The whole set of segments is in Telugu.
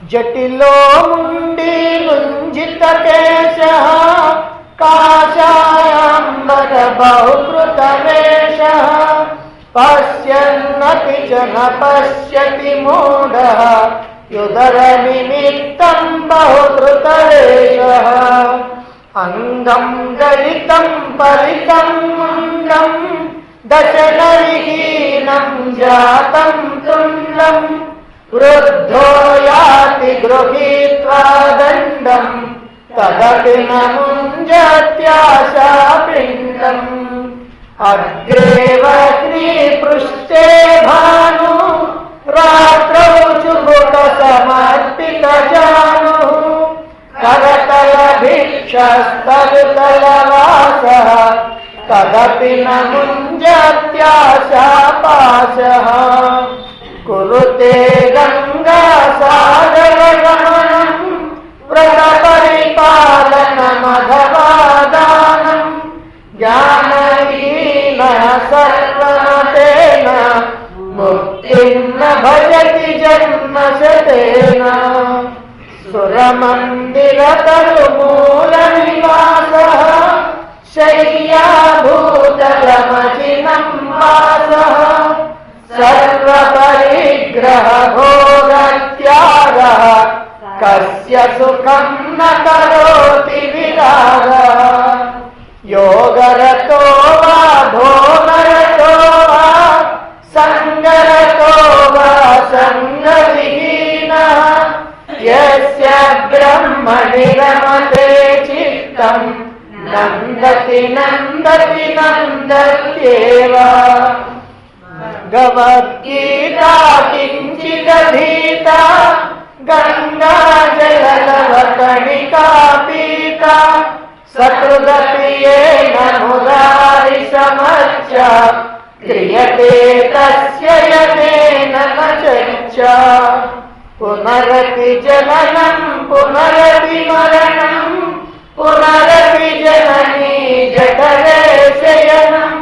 జటిలో ముండి లుంజిత కేశ కాషాయాంబర బహుకృత వేష పశ్యన్నపి చ న పశ్యతి మూఢః యుదర నిమిత్తం బహుకృత వేషః అంగం గలితం పరితం ముండం దశనవిహీనం జాతం తుండం వృద్ధో యాతి గృహీత్వా దండం తదపి న ముంజత్యాశాపిండం అగ్రే వహ్ని పృష్ఠే భాను రాత్రౌ చుభుక సమర్పిత జాను కరతల భిక్షస్తరుతలవాసః తదపి న ముంజత్యాశాపాశః కురుతే గంగా సాగర గమనం వ్రత పరిపాలన మధవాదానం జ్ఞానహీన సర్వమతేన ముక్తిం న భజతి జన్మశతేన సురమందిర తరుమూల నివాసః శయ్యాభూతలమచినం వాసః సర్వపరిగ్రహ భోగత్యాగః కస్య సుఖం న కరోతి విరాగః యోగరతో వా భోగరతో వా సంగరతో వా సంగవిహీనః యస్య బ్రహ్మణి రమతే చిత్తం నందతి నందతి నందత్యేవ భగవద్గీతా కించిదధీతా గంగా జలధవకణికా పీతా సకృదపి యేన మురారి సమర్చ క్రియతే తస్య యతేన న చర్చ పునరపి జననం పునరపి మరణం పునరపి జననీ జఠరే శయనం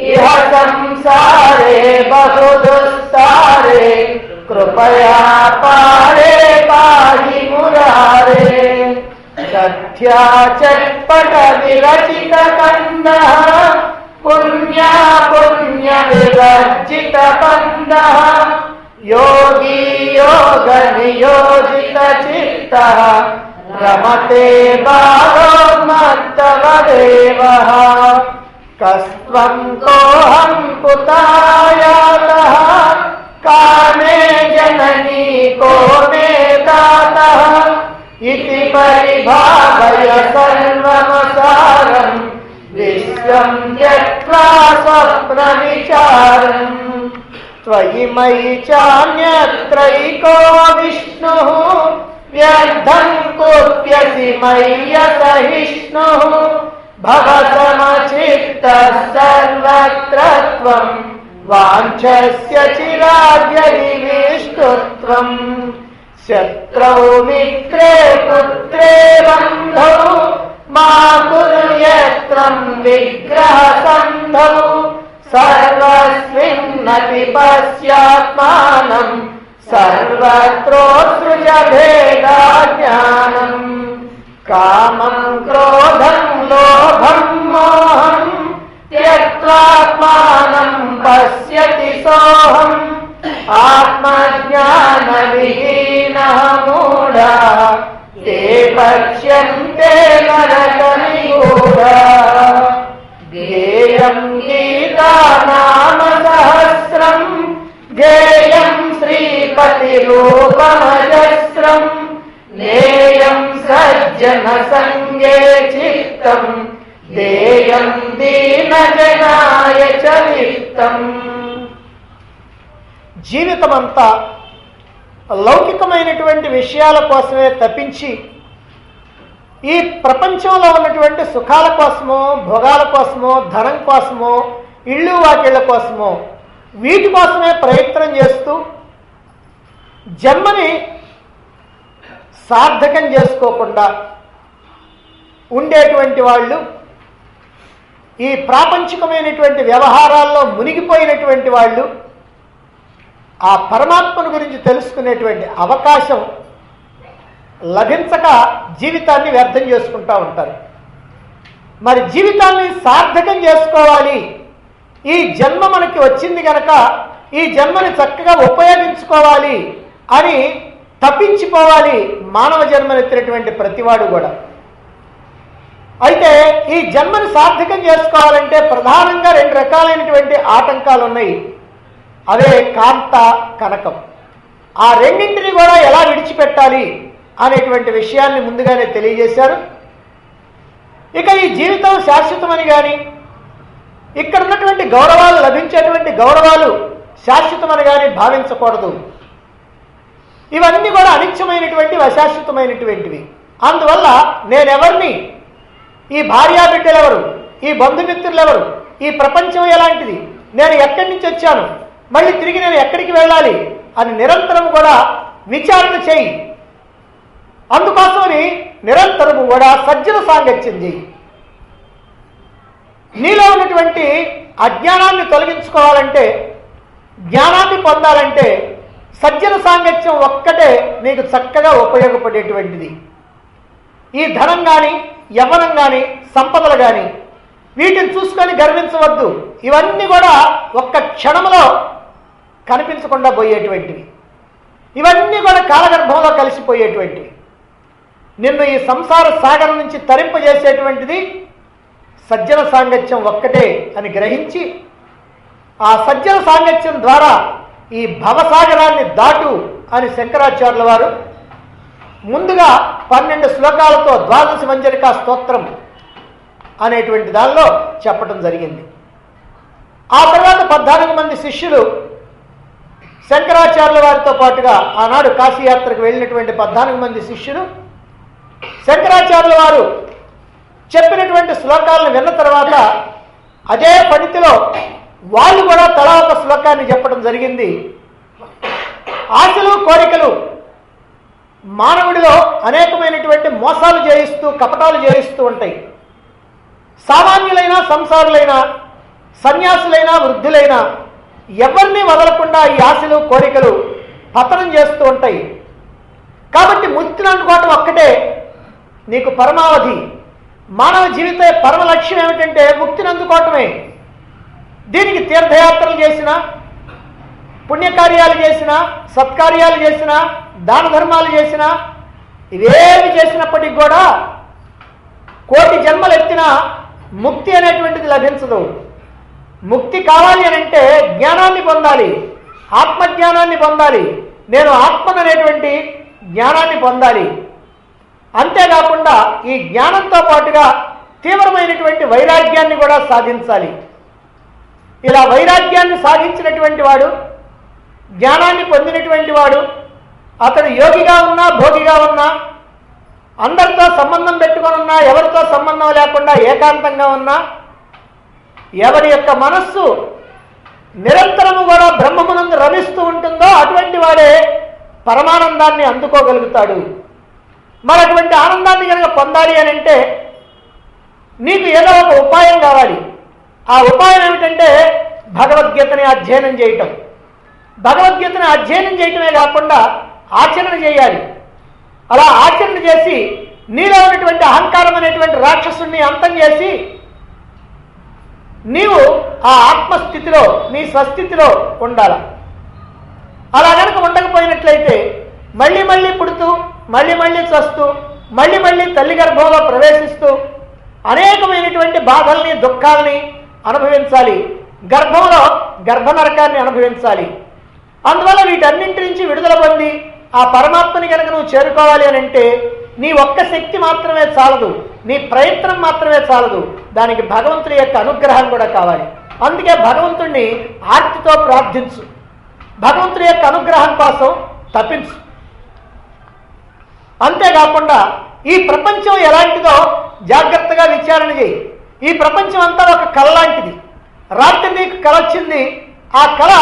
ఇహ సంసారే బహుదుస్తారే కృపయా పారే పాహి మురారే దధ్యా చట్పట విరచిత కందః పుణ్యా పుణ్య వివర్జిత పందః యోగీ యోగ నియోజిత చిత్తః రమతే బాలోన్మత్తవదేవః కస్త్వం కోహం కుతాయాతః కామే జననీ కో మే దాతః ఇతి పరిభావయ సర్వమసారం విశ్వం త్యక్త్వా స్వప్నవిచారం త్వయి మయి చాన్యత్రైకో విష్ణుః వ్యర్థం కుప్యసి మయ్యసహిష్ణుః భవసమచిత్తః సర్వత్ర త్వం వాంఛస్య చిరాగ్యవిష్టుత్వం శత్రౌ మిత్రే పుత్రే బంధౌ మా కుర్యత్రం విగ్రహ సంధౌ సర్వస్మిన్నపి పశ్యాత్మానం సర్వత్రోత్సృజ భేదా జ్ఞానం కామం క్రోధం లోభం మోహం త్యక్త్వాత్మానం పశ్యతి సోహం ఆత్మజ్ఞాన విహీనః మూఢః తే పశ్యంతే నరకనిగూఢః గేయం గీతా నామ సహస్రం గేయం శ్రీపతి రూపమజస్రం నేయం సజ్జన సంగే చిత్తం దేయం దీనజనాయ చ విత్తం. జీవితమంతా లౌకికమైనటువంటి విషయాల కోసమే తప్పించి ఈ ప్రపంచంలో ఉన్నటువంటి సుఖాల కోసమో భోగాల కోసమో ధనం కోసమో ఇళ్ళు వాకిళ్ళ కోసమో వీటి కోసమే ప్రయత్నం చేస్తూ జన్మని సార్థకం చేసుకోకుండా ఉండేటువంటి వాళ్ళు ఈ ప్రాపంచికమైనటువంటి వ్యవహారాల్లో మునిగిపోయినటువంటి వాళ్ళు ఆ పరమాత్మను గురించి తెలుసుకునేటువంటి అవకాశం లభించక జీవితాన్ని వ్యర్థం చేసుకుంటూ ఉంటారు. మరి జీవితాన్ని సార్థకం చేసుకోవాలి, ఈ జన్మ మనకి వచ్చింది కనుక ఈ జన్మని చక్కగా ఉపయోగించుకోవాలి అని తప్పించిపోవాలి మానవ జన్మనెత్తినటువంటి ప్రతివాడు కూడా. అయితే ఈ జన్మని సార్థకం చేసుకోవాలంటే ప్రధానంగా 2 రకాలైనటువంటి ఆటంకాలు ఉన్నాయి. అవే కాంత, కనకం. ఆ రెండింటిని కూడా ఎలా విడిచిపెట్టాలి అనేటువంటి విషయాన్ని ముందుగానే తెలియజేశారు. ఇక ఈ జీవితం శాశ్వతమని కానీ, ఇక్కడ ఉన్నటువంటి గౌరవాలు, లభించేటువంటి గౌరవాలు శాశ్వతమని కానీ భావించకూడదు. ఇవన్నీ కూడా అనిత్యమైనటువంటివి, అశాశ్వతమైనటువంటివి. అందువల్ల నేనెవరిని, ఈ భార్యాబిడ్డలెవరు, ఈ బంధుమిత్రులెవరు, ఈ ప్రపంచం ఎలాంటిది, నేను ఎక్కడి నుంచి వచ్చాను, మళ్ళీ తిరిగి నేను ఎక్కడికి వెళ్ళాలి అని నిరంతరం కూడా విచారణ చేయి. అందుకోసమని నిరంతరము కూడా సజ్జన సాంగత్యం చేయి. నీలో ఉన్నటువంటి అజ్ఞానాన్ని తొలగించుకోవాలంటే, జ్ఞానాన్ని పొందాలంటే సజ్జన సాంగత్యం ఒక్కటే నీకు చక్కగా ఉపయోగపడేటువంటిది. ఈ ధనం కానీ, యవ్వనం కానీ, సంపదలు కానీ వీటిని చూసుకొని గర్వించవద్దు. ఇవన్నీ కూడా ఒక్క క్షణంలో కనిపించకుండా పోయేటువంటివి. ఇవన్నీ కూడా కాలగర్భంలో కలిసిపోయేటువంటివి. నిన్ను ఈ సంసార సాగరం నుంచి తరింపజేసేటువంటిది సజ్జన సాంగత్యం ఒక్కటే అని గ్రహించి, ఆ సజ్జన సాంగత్యం ద్వారా ఈ భవసాగరాన్ని దాటు అని శంకరాచార్యుల వారు ముందుగా 12 శ్లోకాలతో ద్వాదశ మంజరికా స్తోత్రం అనేటువంటి దానిలో చెప్పడం జరిగింది. ఆ తర్వాత 14 మంది శిష్యులు శంకరాచార్యుల వారితో పాటుగా ఆనాడు కాశీయాత్రకు వెళ్ళినటువంటి 14 మంది శిష్యులు శంకరాచార్యుల వారు చెప్పినటువంటి శ్లోకాలను విన్న తర్వాత అదే పద్ధతిలో వాళ్ళు కూడా తలా ఒక శ్లోకాన్ని చెప్పడం జరిగింది. ఆశలు, కోరికలు మానవుడిలో అనేకమైనటువంటి మోసాలు చేయిస్తూ, కపటాలు చేయిస్తూ ఉంటాయి. సామాన్యులైనా, సంసారులైనా, సన్యాసులైనా, వృద్ధులైనా ఎవరిని వదలకుండా ఈ ఆశలు, కోరికలు పతనం చేస్తూ ఉంటాయి. కాబట్టి ముక్తిని అందుకోవటం ఒక్కటే నీకు పరమావధి. మానవ జీవిత పరమ లక్ష్యం ఏమిటంటే ముక్తిని అందుకోవటమే. దీనికి తీర్థయాత్రలు చేసినా, పుణ్యకార్యాలు చేసినా, సత్కార్యాలు చేసినా, దాన ధర్మాలు చేసినా, ఇవేమి చేసినప్పటికి కూడా కోటి జన్మలు ఎత్తినా ముక్తి అనేటువంటిది లభించదు. ముక్తి కావాలి అని అంటే జ్ఞానాన్ని పొందాలి, ఆత్మజ్ఞానాన్ని పొందాలి, నేను ఆత్మననేటువంటి జ్ఞానాన్ని పొందాలి. అంతేకాకుండా ఈ జ్ఞానంతో పాటుగా తీవ్రమైనటువంటి వైరాగ్యాన్ని కూడా సాధించాలి. ఇలా వైరాగ్యాన్ని సాధించినటువంటి వాడు, జ్ఞానాన్ని పొందినటువంటి వాడు, అతడు యోగిగా ఉన్నా, భోగిగా ఉన్నా, అందరితో సంబంధం పెట్టుకొని ఉన్నా, ఎవరితో సంబంధం లేకుండా ఏకాంతంగా ఉన్నా, ఎవరి యొక్క మనస్సు నిరంతరము కూడా బ్రహ్మమునందు రమిస్తూ ఉంటుందో అటువంటి వాడే పరమానందాన్ని అందుకోగలుగుతాడు. మరి అటువంటి ఆనందాన్ని కనుక పొందాలి అని అంటే నీకు ఏదో ఒక ఉపాయం కావాలి. ఆ ఉపాయం ఏమిటంటే భగవద్గీతని అధ్యయనం చేయటం. భగవద్గీతని అధ్యయనం చేయటమే కాకుండా ఆచరణ చేయాలి. అలా ఆచరణ చేసి నీలో ఉన్నటువంటి అహంకారం అనేటువంటి రాక్షసుని అంతం చేసి నీవు ఆ ఆత్మస్థితిలో, నీ స్వస్థితిలో ఉండాలి. అలా కనుక ఉండకపోయినట్లయితే మళ్ళీ మళ్ళీ పుడుతూ, మళ్ళీ మళ్ళీ చస్తూ, మళ్ళీ మళ్ళీ తల్లి గర్భంలో ప్రవేశిస్తూ అనేకమైనటువంటి బాధల్ని, దుఃఖాలని అనుభవించాలి. గర్భంలో గర్భనరకాన్ని అనుభవించాలి. అందువల్ల వీటన్నింటి నుంచి విడుదల పొంది ఆ పరమాత్మని కనుక నువ్వు చేరుకోవాలి అని అంటే నీ ఒక్క శక్తి మాత్రమే చాలదు, నీ ప్రయత్నం మాత్రమే చాలదు, దానికి భగవంతుడి యొక్క అనుగ్రహం కూడా కావాలి. అందుకే భగవంతుణ్ణి ఆర్తితో ప్రార్థించు, భగవంతుడి యొక్క అనుగ్రహం కోసం తప్పించు. అంతేకాకుండా ఈ ప్రపంచం ఎలాంటిదో జాగ్రత్తగా విచారణ చేయి. ఈ ప్రపంచం అంతా ఒక కళ లాంటిది. రాత్రి నీకు కళ వచ్చింది, ఆ కళ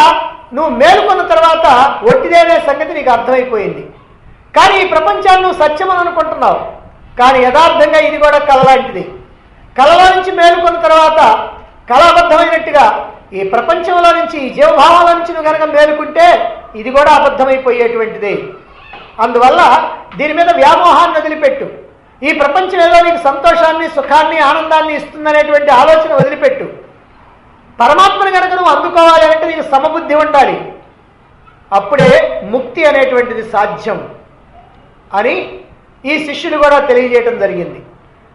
నువ్వు మేలుకున్న తర్వాత ఒట్టిదేనే సంగతి నీకు అర్థమైపోయింది. కానీ ఈ ప్రపంచాన్ని నువ్వు సత్యమని అనుకుంటున్నావు, కానీ యథార్థంగా ఇది కూడా కళ లాంటిది. కళలో నుంచి మేలుకున్న తర్వాత కళ అబద్ధమైనట్టుగా ఈ ప్రపంచంలో నుంచి, ఈ జీవభావాల నుంచి నువ్వు కనుక మేలుకుంటే ఇది కూడా అబద్ధమైపోయేటువంటిది. అందువల్ల దీని మీద వ్యామోహాన్ని వదిలిపెట్టు. ఈ ప్రపంచం ఏదో నీకు సంతోషాన్ని, సుఖాన్ని, ఆనందాన్ని ఇస్తుందనేటువంటి ఆలోచన వదిలిపెట్టు. పరమాత్మను కనుక నువ్వు అందుకోవాలి అంటే నీకు సమబుద్ధి ఉండాలి. అప్పుడే ముక్తి అనేటువంటిది సాధ్యం అని ఈ శిష్యులు కూడా తెలియజేయటం జరిగింది.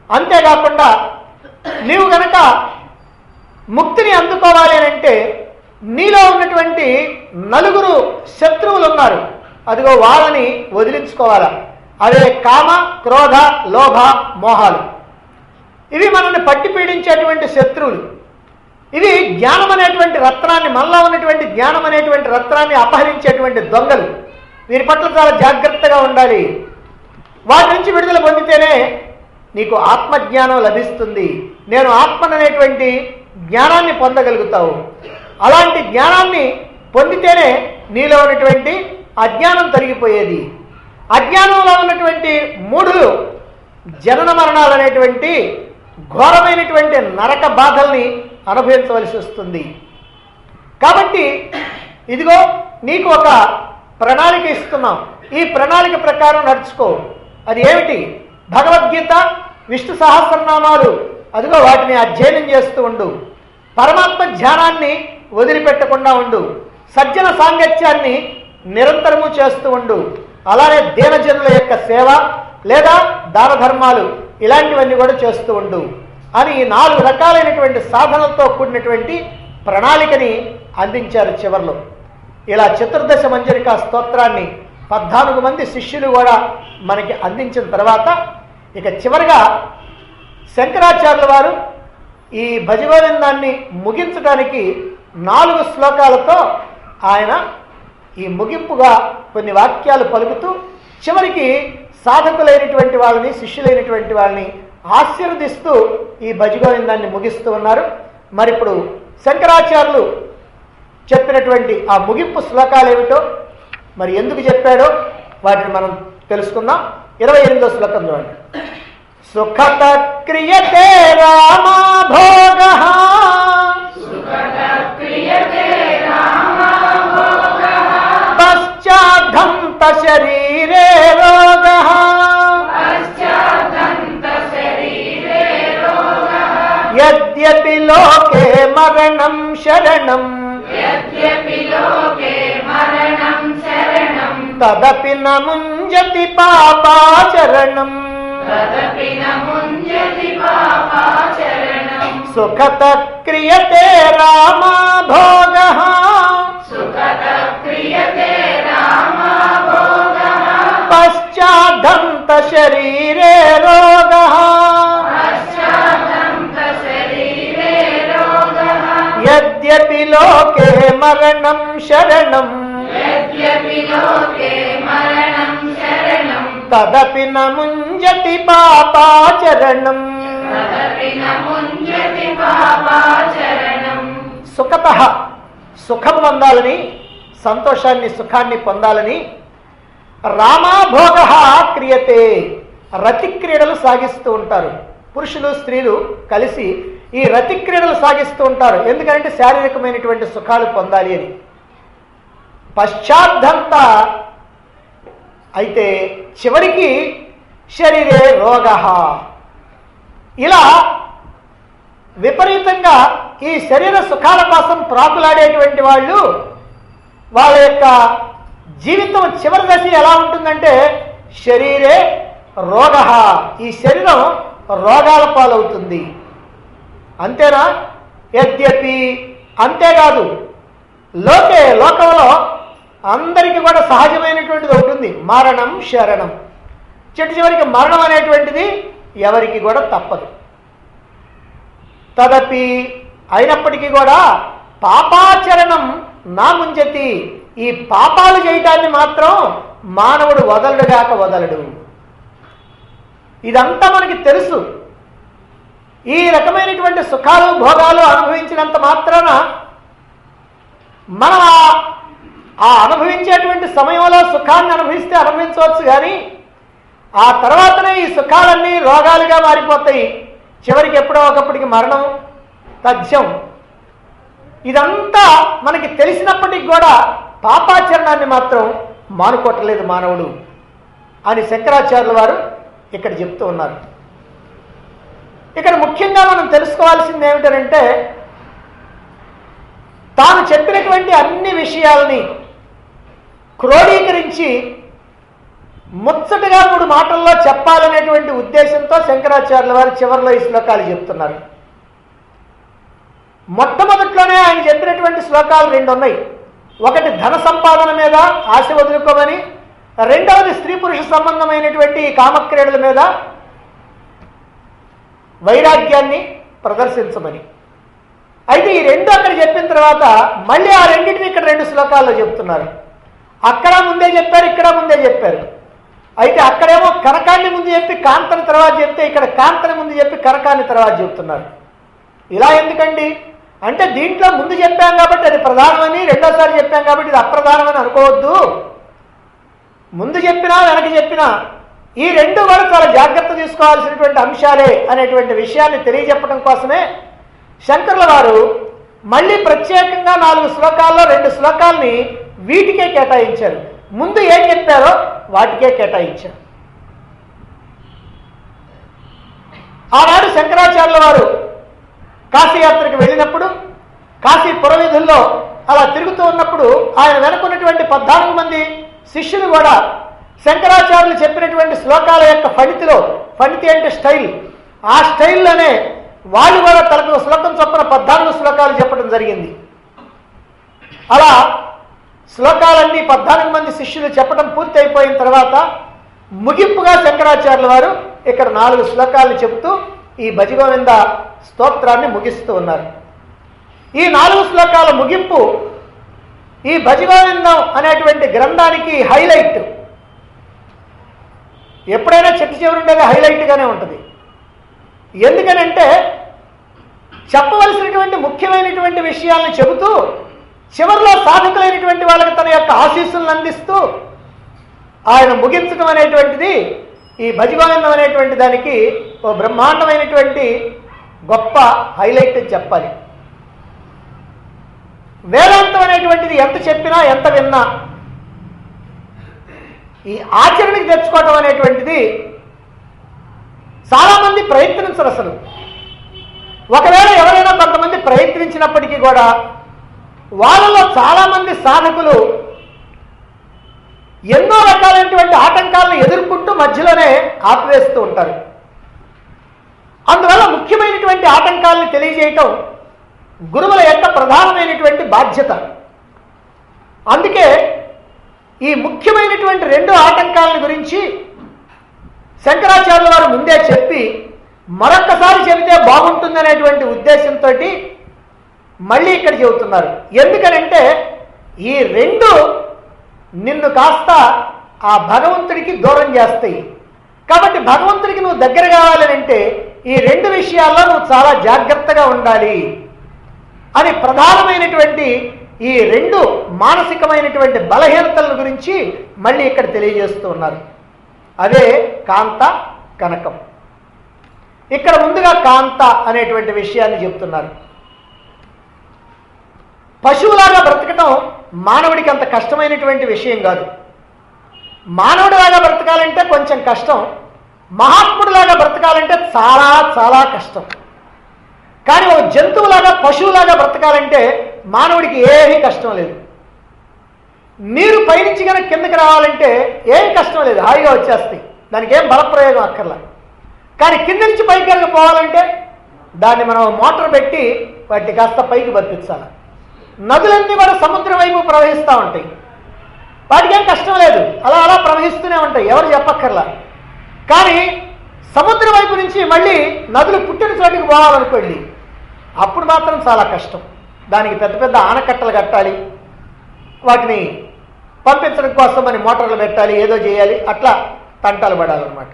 అంతేకాకుండా నీవు కనుక ముక్తిని అందుకోవాలి అని అంటే నీలో ఉన్నటువంటి నలుగురు శత్రువులు ఉన్నారు, అదిగో వాళ్ళని వదిలించుకోవాలా. అదే కామ, క్రోధ, లోభ, మోహాలు. ఇవి మనల్ని పట్టి పీడించేటువంటి శత్రువులు. ఇవి జ్ఞానం అనేటువంటి రత్నాన్ని, మనలో ఉన్నటువంటి జ్ఞానం అనేటువంటి రత్నాన్ని అపహరించేటువంటి దొంగలు. వీరి పట్ల చాలా జాగ్రత్తగా ఉండాలి. వాటి నుంచి విడుదల పొందితేనే నీకు ఆత్మజ్ఞానం లభిస్తుంది. నేను ఆత్మననేటువంటి జ్ఞానాన్ని పొందగలుగుతావు. అలాంటి జ్ఞానాన్ని పొందితేనే నీలో ఉన్నటువంటి అజ్ఞానం తొలగిపోయేది. అజ్ఞానంలో ఉన్నటువంటి మూఢులు జనన మరణాలు అనేటువంటి ఘోరమైనటువంటి నరక బాధల్ని అనుభవించవలసి వస్తుంది. కాబట్టి ఇదిగో నీకు ఒక ప్రణాళిక ఇస్తున్నాం, ఈ ప్రణాళిక ప్రకారం నడుచుకో. అది ఏమిటి? భగవద్గీత, విష్ణు సహస్రనామాలు, అదిగో వాటిని అధ్యయనం చేస్తూ ఉండు. పరమాత్మ ధ్యానాన్ని వదిలిపెట్టకుండా ఉండు. సజ్జన సాంగత్యాన్ని నిరంతరము చేస్తూ ఉండు. అలానే దీనజనుల యొక్క సేవ లేదా దాన ధర్మాలు ఇలాంటివన్నీ కూడా చేస్తూ ఉండు అని ఈ 4 రకాలైనటువంటి సాధనలతో కూడినటువంటి ప్రణాళికని అందించారు చివర్లో. ఇలా చతుర్దశ మంజరికా స్తోత్రాన్ని 14 మంది శిష్యులు కూడా మనకి అందించిన తర్వాత ఇక చివరిగా శంకరాచార్యుల వారు ఈ భజగోవిందాన్ని ముగించడానికి 4 శ్లోకాలతో ఆయన ఈ ముగింపుగా కొన్ని వాక్యాలు పలుకుతూ చివరికి సాధకులైనటువంటి వాళ్ళని, శిష్యులైనటువంటి వాళ్ళని ఆశీర్వదిస్తూ ఈ భజగోవిందాన్ని ముగిస్తూ ఉన్నారు. మరి ఇప్పుడు శంకరాచార్యులు చెప్పినటువంటి ఆ ముగింపు శ్లోకాలు ఏమిటో, మరి ఎందుకు చెప్పాడో వాటిని మనం తెలుసుకుందాం. 28వ శ్లోకం చూడండి. సుఖత క్రియతే రామా భోగః పశ్చాద్ధంత శరీరే రోగః యద్యపి లోకే మరణం శరణం తదపి న ముంజతి పాపాచరణం సుఖత క్రియతే రామా భోగః పశ్చాద్ధంత శరీరే రోగః యద్యపి లోకే మరణం శరణం తదపి న ముంజతి పాపాచరణం. సుఖతః సుఖం పొందాలని, సంతోషాన్ని, సుఖాన్ని పొందాలని రామాభోగః క్రియతే రతి క్రీడలు సాగిస్తూ ఉంటారు. పురుషులు, స్త్రీలు కలిసి ఈ రతి క్రీడలు సాగిస్తూ ఉంటారు. ఎందుకంటే శారీరకమైనటువంటి సుఖాలు పొందాలి అని. పశ్చాద్ధంత అయితే చివరికి శరీరే రోగః, ఇలా విపరీతంగా ఈ శరీర సుఖాల కోసం ప్రాకులాడేటువంటి వాళ్ళు వాళ్ళ యొక్క జీవితం చివరి దశ ఎలా ఉంటుందంటే శరీరే రోగః, ఈ శరీరం రోగాల పాలవుతుంది. అంతేనా? యద్యపి, అంతేకాదు లోకంలో అందరికీ కూడా సహజమైనటువంటిది ఉంటుంది, మరణం శరణం. చివరికి మరణం అనేటువంటిది ఎవరికి కూడా తప్పదు. తదపి, అయినప్పటికీ కూడా పాపాచరణం నా ముంజతి, ఈ పాపాలు చేయటాన్ని మాత్రం మానవుడు వదలడుగాక వదలడు. ఇదంతా మనకి తెలుసు. ఈ రకమైనటువంటి సుఖాలు, భోగాలు అనుభవించినంత మాత్రాన మనం ఆ అనుభవించేటువంటి సమయంలో సుఖాన్ని అనుభవించవచ్చు, కానీ ఆ తర్వాతనే ఈ సుఖాలన్నీ రోగాలుగా మారిపోతాయి. చివరికి ఎప్పుడో ఒకప్పటికి మరణం తథ్యం. ఇదంతా మనకి తెలిసినప్పటికి కూడా పాపాచరణాన్ని మాత్రం మానుకోవట్లేదు మానవుడు. అని శంకరాచార్యుల వారు ఇక్కడ చెప్తూ ఉన్నారు. ఇక్కడ ముఖ్యంగా మనం తెలుసుకోవాల్సింది ఏమిటంటే, తాను చెప్పినటువంటి అన్ని విషయాలని క్రోడీకరించి ముచ్చటగా 3 మాటల్లో చెప్పాలనేటువంటి ఉద్దేశంతో శంకరాచార్యుల వారు చివరిలో ఈ శ్లోకాలు చెప్తున్నారు. మొట్టమొదట్లోనే ఆయన చెప్పినటువంటి శ్లోకాలు 2 ఉన్నాయి. ఒకటి ధన సంపాదన మీద ఆశ వదులుకోమని, రెండవది స్త్రీ పురుష సంబంధమైనటువంటి కామక్రీడల మీద వైరాగ్యాన్ని ప్రదర్శించమని. అయితే ఈ 2 అక్కడ చెప్పిన తర్వాత మళ్ళీ ఆ రెండింటిని ఇక్కడ 2 శ్లోకాల్లో చెప్తున్నారు. అక్కడ ముందే చెప్పారు, ఇక్కడ ముందే చెప్పారు. అయితే అక్కడేమో కనకాన్ని ముందు చెప్పి కాంతని తర్వాత చెప్తే, ఇక్కడ కాంతని ముందు చెప్పి కనకాన్ని తర్వాత చెప్తున్నారు. ఇలా ఎందుకండి అంటే, దీంట్లో ముందు చెప్పాం కాబట్టి అది ప్రధానమని, రెండోసారి చెప్పాం కాబట్టి ఇది అప్రధానమని అనుకోవద్దు. ముందు చెప్పినా వెనక చెప్పినా ఈ 2 కూడా చాలా జాగ్రత్త తీసుకోవాల్సినటువంటి అంశాలే అనేటువంటి విషయాన్ని తెలియజెప్పడం కోసమే శంకరుల వారు మళ్ళీ ప్రత్యేకంగా 4 శ్లోకాల్లో 2 శ్లోకాల్ని వీటికే కేటాయించారు. ముందు ఏం చెప్పారో వాటికే కేటాయించారు. ఆనాడు శంకరాచార్యుల వారు కాశీయాత్రకు వెళ్ళినప్పుడు, కాశీ పురవీధుల్లో అలా తిరుగుతూ ఉన్నప్పుడు ఆయన వెనుకున్నటువంటి 14 మంది శిష్యులు కూడా శంకరాచార్యులు చెప్పినటువంటి శ్లోకాల యొక్క ఫణితి అంటే స్టైల్, ఆ స్టైల్లోనే వాళ్ళు కూడా తలకు శ్లోకం చొప్పున 14 శ్లోకాలు చెప్పడం జరిగింది. అలా శ్లోకాలన్నీ 14 మంది శిష్యులు చెప్పడం పూర్తి అయిపోయిన తర్వాత ముగింపుగా శంకరాచార్యుల వారు ఇక్కడ 4 శ్లోకాలను చెబుతూ ఈ భజగోవింద స్తోత్రాన్ని ముగిస్తూ ఉన్నారు. ఈ 4 శ్లోకాల ముగింపు ఈ భజగోవిందం అనేటువంటి గ్రంథానికి హైలైట్. ఎప్పుడైనా చెట్టు చివరి ఉండేది హైలైట్గానే ఉంటుంది. ఎందుకనంటే చెప్పవలసినటువంటి ముఖ్యమైనటువంటి విషయాలను చెబుతూ చివరిలో సాధకులైనటువంటి వాళ్ళకి తన యొక్క ఆశీస్సులను అందిస్తూ ఆయన ముగించడం అనేటువంటిది ఈ భజగోవిందం అనేటువంటి దానికి ఓ బ్రహ్మాండమైనటువంటి గొప్ప హైలైట్ అని చెప్పాలి. వేదాంతం అనేటువంటిది ఎంత చెప్పినా ఎంత విన్నా ఈ ఆచరణకి తెచ్చుకోవటం అనేటువంటిది చాలామంది ప్రయత్నించరు. అసలు ఒకవేళ ఎవరైనా కొంతమంది ప్రయత్నించినప్పటికీ కూడా వాళ్ళలో చాలామంది సాధకులు ఎన్నో రకాలైనటువంటి ఆటంకాలను ఎదుర్కొంటూ మధ్యలోనే ఆపివేస్తూ ఉంటారు. అందువల్ల ముఖ్యమైనటువంటి ఆటంకాలను తెలియజేయటం గురువుల యొక్క ప్రధానమైనటువంటి బాధ్యత. అందుకే ఈ ముఖ్యమైనటువంటి 2 ఆటంకాలను గురించి శంకరాచార్యుల వారు ముందే చెప్పి మరొక్కసారి చెబితే బాగుంటుందనేటువంటి ఉద్దేశంతో మళ్ళీ ఇక్కడ చెబుతున్నారు. ఎందుకనంటే ఈ 2 నిన్ను కాస్త ఆ భగవంతుడికి దూరం చేస్తాయి. కాబట్టి భగవంతుడికి నువ్వు దగ్గర కావాలంటే ఈ 2 విషయాల్లో నువ్వు చాలా జాగ్రత్తగా ఉండాలి అని ప్రధానమైనటువంటి ఈ 2 మానసికమైనటువంటి బలహీనతల గురించి మళ్ళీ ఇక్కడ తెలియజేస్తూ ఉన్నారు. అదే కాంత, కనకం. ఇక్కడ ముందుగా కాంత అనేటువంటి విషయాన్ని చెప్తున్నారు. పశువులాగా బ్రతకటం మానవుడికి అంత కష్టమైనటువంటి విషయం కాదు. మానవుడిలాగా బ్రతకాలంటే కొంచెం కష్టం, మహాత్ముడిలాగా బ్రతకాలంటే చాలా చాలా కష్టం. కానీ ఒక జంతువులాగా పశువులాగా బ్రతకాలంటే మానవుడికి ఏమీ కష్టం లేదు. నీరు పైనుంచి కనుక కిందకి రావాలంటే ఏం కష్టం లేదు, హాయిగా వచ్చేస్తాయి, దానికి ఏం బలప్రయోగం అక్కర్లా. కానీ కింద నుంచి పైకి కనుక పోవాలంటే దాన్ని మనం మోటార్ పెట్టి వాటిని కాస్త పైకి పంపించాలి. నదులన్నీ కూడా సముద్రం వైపు ప్రవహిస్తూ ఉంటాయి, వాటికి ఏం కష్టం లేదు, అలా అలా ప్రవహిస్తూనే ఉంటాయి, ఎవరు చెప్పక్కర్లా. కానీ సముద్రం వైపు నుంచి మళ్ళీ నదులు పుట్టిన చోటికి పోవాలనుకోండి, అప్పుడు మాత్రం చాలా కష్టం. దానికి పెద్ద పెద్ద ఆనకట్టలు కట్టాలి, వాటిని పంపించడం కోసం అని మోటార్లు పెట్టాలి, ఏదో చేయాలి, అట్లా తంటాలు పడాలన్నమాట.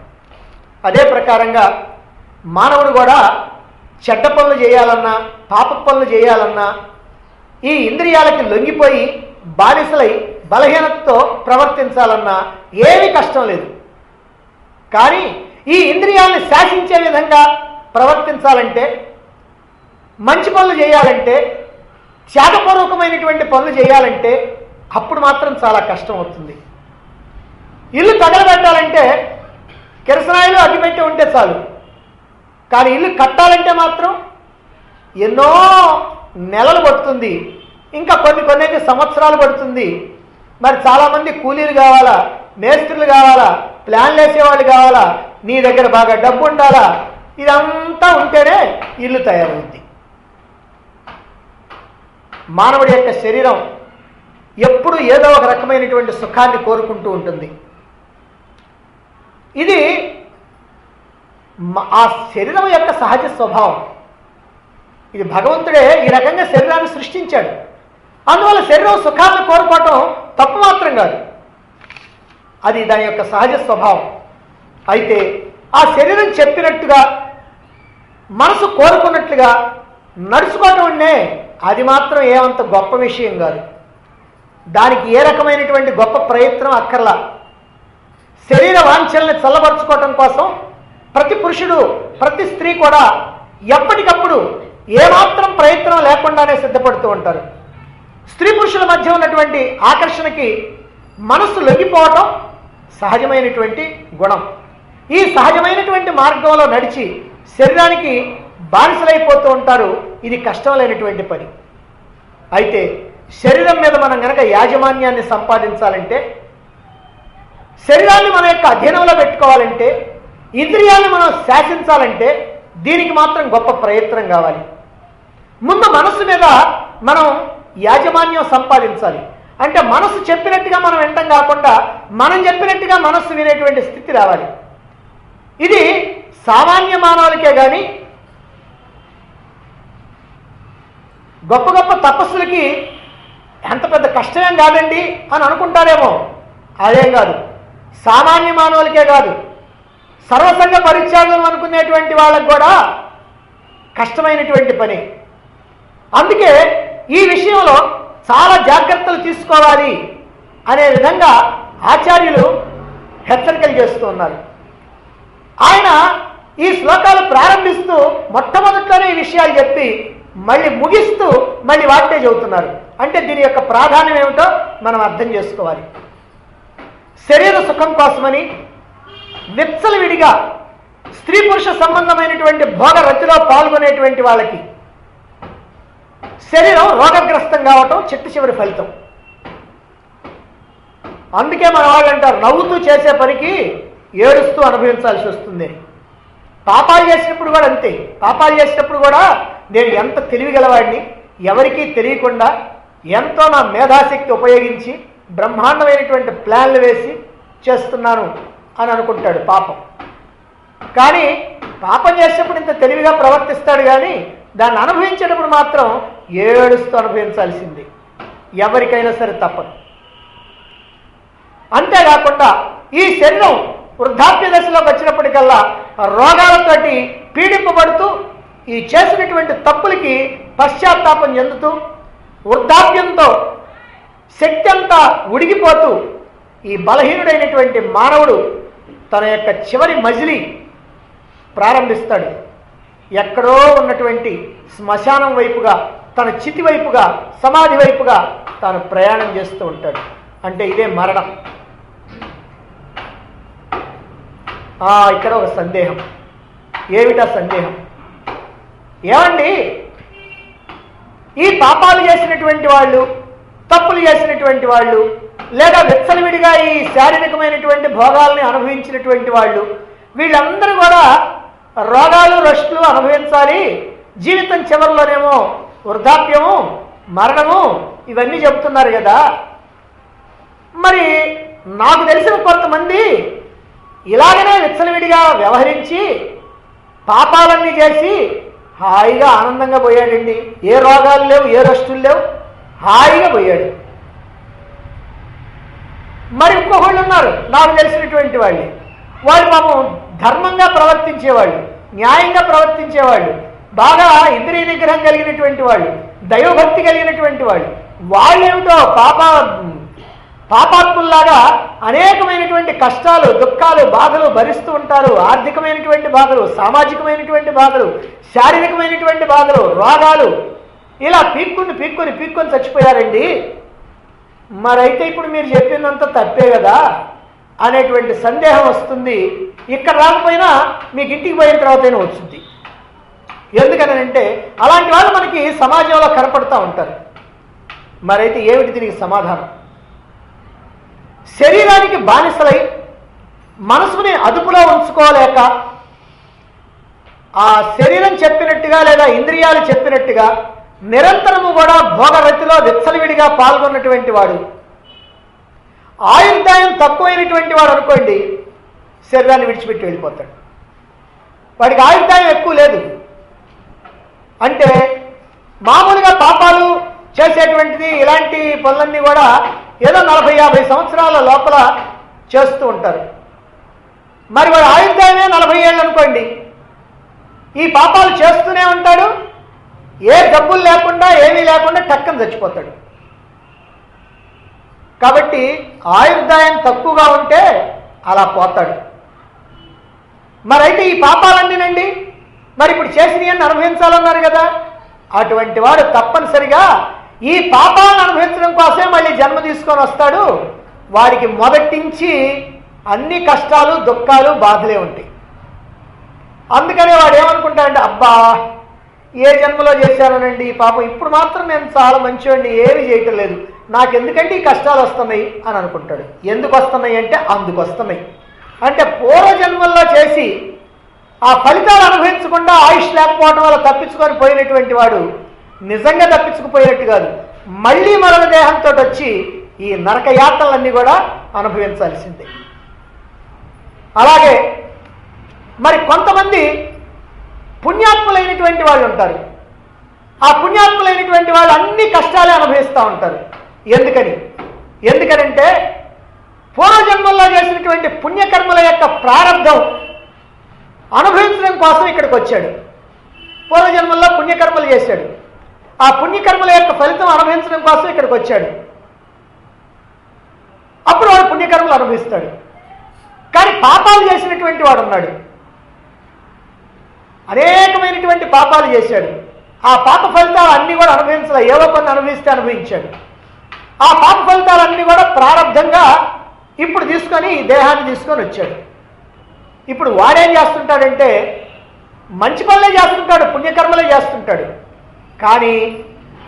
అదే ప్రకారంగా మానవుడు కూడా చెడ్డ పనులు చేయాలన్నా, పాప పనులు చేయాలన్నా ఈ ఇంద్రియాలకి లొంగిపోయి బానిసలై బలహీనతతో ప్రవర్తించాలన్నా ఏమీ కష్టం లేదు. కానీ ఈ ఇంద్రియాలను శాసించే విధంగా ప్రవర్తించాలంటే, మంచి పనులు చేయాలంటే, త్యాగపూర్వకమైనటువంటి పనులు చేయాలంటే అప్పుడు మాత్రం చాలా కష్టం అవుతుంది. ఇల్లు తగలబెట్టాలంటే కిరసనాయిలు అగ్గిపెట్టి ఉంటే చాలు, కానీ ఇల్లు కట్టాలంటే మాత్రం ఎన్నో నెలలు పడుతుంది, ఇంకా కొన్ని అయితే సంవత్సరాలు పడుతుంది. మరి చాలామంది కూలీలు కావాలా, మేస్త్రులు కావాలా, ప్లాన్లు వేసేవాళ్ళు కావాలా, నీ దగ్గర బాగా డబ్బు ఉండాలా. ఇదంతా ఉంటేనే ఇల్లు తయారవుద్ది. మానవుడి యొక్క శరీరం ఎప్పుడు ఏదో ఒక రకమైనటువంటి సుఖాన్ని కోరుకుంటూ ఉంటుంది. ఇది ఆ శరీరం యొక్క సహజ స్వభావం. ఇది భగవంతుడే ఈ రకంగా శరీరాన్ని సృష్టించాడు. అందువల్ల శరీరం సుఖాలను కోరుకోవటం తప్పు మాత్రం కాదు, అది దాని యొక్క సహజ స్వభావం. అయితే ఆ శరీరం చెప్పినట్టుగా మనసు కోరుకున్నట్లుగా నడుచుకోవటం ఉండే అది మాత్రం ఏమంత గొప్ప విషయం కాదు. దానికి ఏ రకమైనటువంటి గొప్ప ప్రయత్నం అక్కర్లా. శరీర వాంఛల్ని చల్లబరుచుకోవటం కోసం ప్రతి పురుషుడు ప్రతి స్త్రీ కూడా ఎప్పటికప్పుడు ఏమాత్రం ప్రయత్నం లేకుండానే సిద్ధపడుతూ ఉంటారు. స్త్రీ పురుషుల మధ్య ఉన్నటువంటి ఆకర్షణకి మనస్సు లొంగిపోవటం సహజమైనటువంటి గుణం. ఈ సహజమైనటువంటి మార్గంలో నడిచి శరీరానికి బానిసలైపోతూ ఉంటారు. ఇది కష్టం లేనటువంటి పని. అయితే శరీరం మీద మనం కనుక యాజమాన్యాన్ని సంపాదించాలంటే, శరీరాన్ని మన యొక్క అధీనంలో పెట్టుకోవాలంటే, ఇంద్రియాలను మనం శాసించాలంటే దీనికి మాత్రం గొప్ప ప్రయత్నం కావాలి. ముందు మనస్సు మీద మనం యాజమాన్యం సంపాదించాలి. అంటే మనసు చెప్పినట్టుగా మనం వినటం కాకుండా మనం చెప్పినట్టుగా మనస్సు వినేటువంటి స్థితి రావాలి. ఇది సామాన్య మానవులకే కానీ గొప్ప గొప్ప తపస్సులకి ఎంత పెద్ద కష్టమేం కాదండి అని అనుకుంటారేమో. అదేం కాదు, సామాన్య మానవులకే కాదు, సర్వసంగ పరిత్యాగం అనుకునేటువంటి వాళ్ళకు కూడా కష్టమైనటువంటి పని. అందుకే ఈ విషయంలో చాలా జాగ్రత్తలు తీసుకోవాలి అనే విధంగా ఆచార్యులు హెచ్చరికలు చేస్తూ ఉన్నారు. ఆయన ఈ శ్లోకాలు ప్రారంభిస్తూ మొట్టమొదట్లోనే ఈ విషయాలు చెప్పి మళ్ళీ ముగిస్తూ మళ్ళీ వాటినే చెబుతున్నారు. అంటే దీని యొక్క ప్రాధాన్యం ఏమిటో మనం అర్థం చేసుకోవాలి. శరీర సుఖం కోసమని విచ్చలవిడిగా స్త్రీ పురుష సంబంధమైనటువంటి భోగ రతిలో పాల్గొనేటువంటి వాళ్ళకి శరీరం రోగగ్రస్తం కావటం చిట్ట చివరి ఫలితం. అందుకే మన వాళ్ళు అంటారు, నవ్వుతూ చేసే పనికి ఏడుస్తూ అనుభవించాల్సి వస్తుంది. పాపాలు చేసినప్పుడు కూడా అంతే. పాపాలు చేసినప్పుడు కూడా నేను ఎంత తెలివిగలవాడిని, ఎవరికీ తెలియకుండా ఎంతో నా మేధాశక్తి ఉపయోగించి బ్రహ్మాండమైనటువంటి ప్లాన్లు వేసి చేస్తున్నాను అని అనుకుంటాడు పాపం. కానీ పాపం చేసేటప్పుడు ఇంత తెలివిగా ప్రవర్తిస్తాడు, కానీ దాన్ని అనుభవించేటప్పుడు మాత్రం ఏడుస్తూ అనుభవించాల్సింది. ఎవరికైనా సరే తప్పదు. అంతేకాకుండా ఈ శరీరం వృద్ధాప్య దశలోకి వచ్చినప్పటికల్లా రోగాలతోటి పీడింపబడుతూ ఈ చేసినటువంటి తప్పులకి పశ్చాత్తాపం చెందుతూ వృద్ధాప్యంతో శక్తి అంతా ఉడిగిపోతూ ఈ బలహీనుడైనటువంటి మానవుడు తన యొక్క చివరి మజిలీ ప్రారంభిస్తాడు. ఎక్కడో ఉన్నటువంటి శ్మశానం వైపుగా, తన చితి వైపుగా, సమాధి వైపుగా తాను ప్రయాణం చేస్తూ ఉంటాడు. అంటే ఇదే మరణం. ఇక్కడ ఒక సందేహం. ఏమిటా సందేహం? ఏమండి, ఈ పాపాలు చేసినటువంటి వాళ్ళు, తప్పులు చేసినటువంటి వాళ్ళు, లేదా విచ్చలవిడిగా ఈ శారీరకమైనటువంటి భోగాల్ని అనుభవించినటువంటి వాళ్ళు, వీళ్ళందరూ కూడా రోగాలు రష్లు అనుభవించాలి, జీవితం చివరిలోనేమో వృద్ధాప్యము, మరణము ఇవన్నీ చెబుతున్నారు కదా. మరి నాకు తెలిసిన కొంతమంది ఇలాగనే విచ్చలవిడిగా వ్యవహరించి పాపాలన్నీ చేసి హాయిగా ఆనందంగా పోయాడండి. ఏ రోగాలు లేవు, ఏ రష్టులు లేవు, హాయిగా పోయాడు. మరి ఇంకొకళ్ళు ఉన్నారు నాకు తెలిసినటువంటి వాళ్ళు. వాళ్ళు పాపం ధర్మంగా ప్రవర్తించేవాళ్ళు, న్యాయంగా ప్రవర్తించేవాళ్ళు, బాగా ఇంద్రియ నిగ్రహం కలిగినటువంటి వాళ్ళు, దైవభక్తి కలిగినటువంటి వాళ్ళు. వాళ్ళేమిటో పాపాత్ముల్లాగా అనేకమైనటువంటి కష్టాలు, దుఃఖాలు, బాధలు భరిస్తూ ఉంటారు. ఆర్థికమైనటువంటి బాధలు, సామాజికమైనటువంటి బాధలు, శారీరకమైనటువంటి బాధలు, రోగాలు, ఇలా పీక్కొని చచ్చిపోయారండి. మరైతే ఇప్పుడు మీరు చెప్పిందంతా తప్పే కదా. అనేటువంటి సందేహం వస్తుంది. ఇక్కడ రాకపోయినా మీకు ఇంటికి పోయిన తర్వాతైనా వచ్చింది. ఎందుకనంటే అలాంటి వాళ్ళు మనకి సమాజంలో కనపడుతూ ఉంటారు. మరైతే ఏమిటి దీనికి సమాధానం? శరీరానికి బానిసలై మనసుని అదుపులో ఉంచుకోలేక ఆ శరీరం చెప్పినట్టుగా లేదా ఇంద్రియాలు చెప్పినట్టుగా నిరంతరము కూడా భోగరతిలో విచ్చలవిడిగా పాల్గొన్నటువంటి వాడు, ఆయుర్దాయం తక్కువైనటువంటి వాడు అనుకోండి, శరీరాన్ని విడిచిపెట్టి వెళ్ళిపోతాడు. వాడికి ఆయుర్దాయం ఎక్కువ లేదు. అంటే మామూలుగా పాపాలు చేసేటువంటిది ఇలాంటి పనులన్నీ కూడా ఏదో 40-50 సంవత్సరాల లోపల చేస్తూ ఉంటారు. మరి వాడు ఆయుర్దాయమే 40 ఏళ్ళు అనుకోండి, ఈ పాపాలు చేస్తూనే ఉంటాడు. ఏ డబ్బులు లేకుండా ఏమీ లేకుండా టక్కన చచ్చిపోతాడు. కాబట్టి ఆయుర్దాయం తక్కువగా ఉంటే అలా పోతాడు. మరైతే ఈ పాపాలన్నీనండి మరి ఇప్పుడు చేసినవన్నీ అనుభవించాలన్నారు కదా, అటువంటి వాడు తప్పనిసరిగా ఈ పాపాలను అనుభవించడం కోసమే మళ్ళీ జన్మ తీసుకొని వస్తాడు. వాడికి మొదటి నుంచి అన్ని కష్టాలు, దుఃఖాలు, బాధలే ఉంటాయి. అందుకనే వాడు ఏమనుకుంటాడంటే, అబ్బా ఏ జన్మలో చేశానండి ఈ పాపం, ఇప్పుడు మాత్రం నేను చాలా మంచివాడిని, ఏమీ చేయటం లేదు, నాకెందుకంటే ఈ కష్టాలు వస్తున్నాయి అని అనుకుంటాడు. ఎందుకు వస్తున్నాయి అంటే అందుకు వస్తున్నాయి. అంటే పూర్వజన్మల్లో చేసి ఆ ఫలితాలు అనుభవించకుండా ఆయుష్ లేకపోవడం వల్ల తప్పించుకొని పోయినటువంటి వాడు నిజంగా తప్పించుకుపోయినట్టు కాదు, మళ్ళీ మరణ దేహంతో వచ్చి ఈ నరక యాత్రలన్నీ కూడా అనుభవించాల్సిందే. అలాగే మరి కొంతమంది పుణ్యాత్ములైనటువంటి వాళ్ళు ఉంటారు. ఆ పుణ్యాత్ములైనటువంటి వాళ్ళు అన్ని కష్టాలే అనుభవిస్తూ ఉంటారు. ఎందుకనంటే పూర్వజన్మల్లో చేసినటువంటి పుణ్యకర్మల యొక్క ప్రారంధం అనుభవించడం కోసం ఇక్కడికి వచ్చాడు. పూర్వజన్మల్లో పుణ్యకర్మలు చేశాడు, ఆ పుణ్యకర్మల యొక్క ఫలితం అనుభవించడం కోసం ఇక్కడికి వచ్చాడు. అప్పుడు వాడు పుణ్యకర్మలు అనుభవిస్తాడు. కానీ పాపాలు చేసినటువంటి వాడు ఉన్నాడు, అనేకమైనటువంటి పాపాలు చేశాడు. ఆ పాప ఫలితాలు అన్నీ కూడా అనుభవించలే, ఏవో కొన్ని అనుభవిస్తే అనుభవించాడు. ఆ పాప ఫలితాలన్నీ కూడా ప్రారంధంగా ఇప్పుడు తీసుకొని ఈ దేహాన్ని తీసుకొని వచ్చాడు. ఇప్పుడు వాడేం చేస్తుంటాడంటే మంచి పనులే చేస్తుంటాడు, పుణ్యకర్మలే చేస్తుంటాడు. కానీ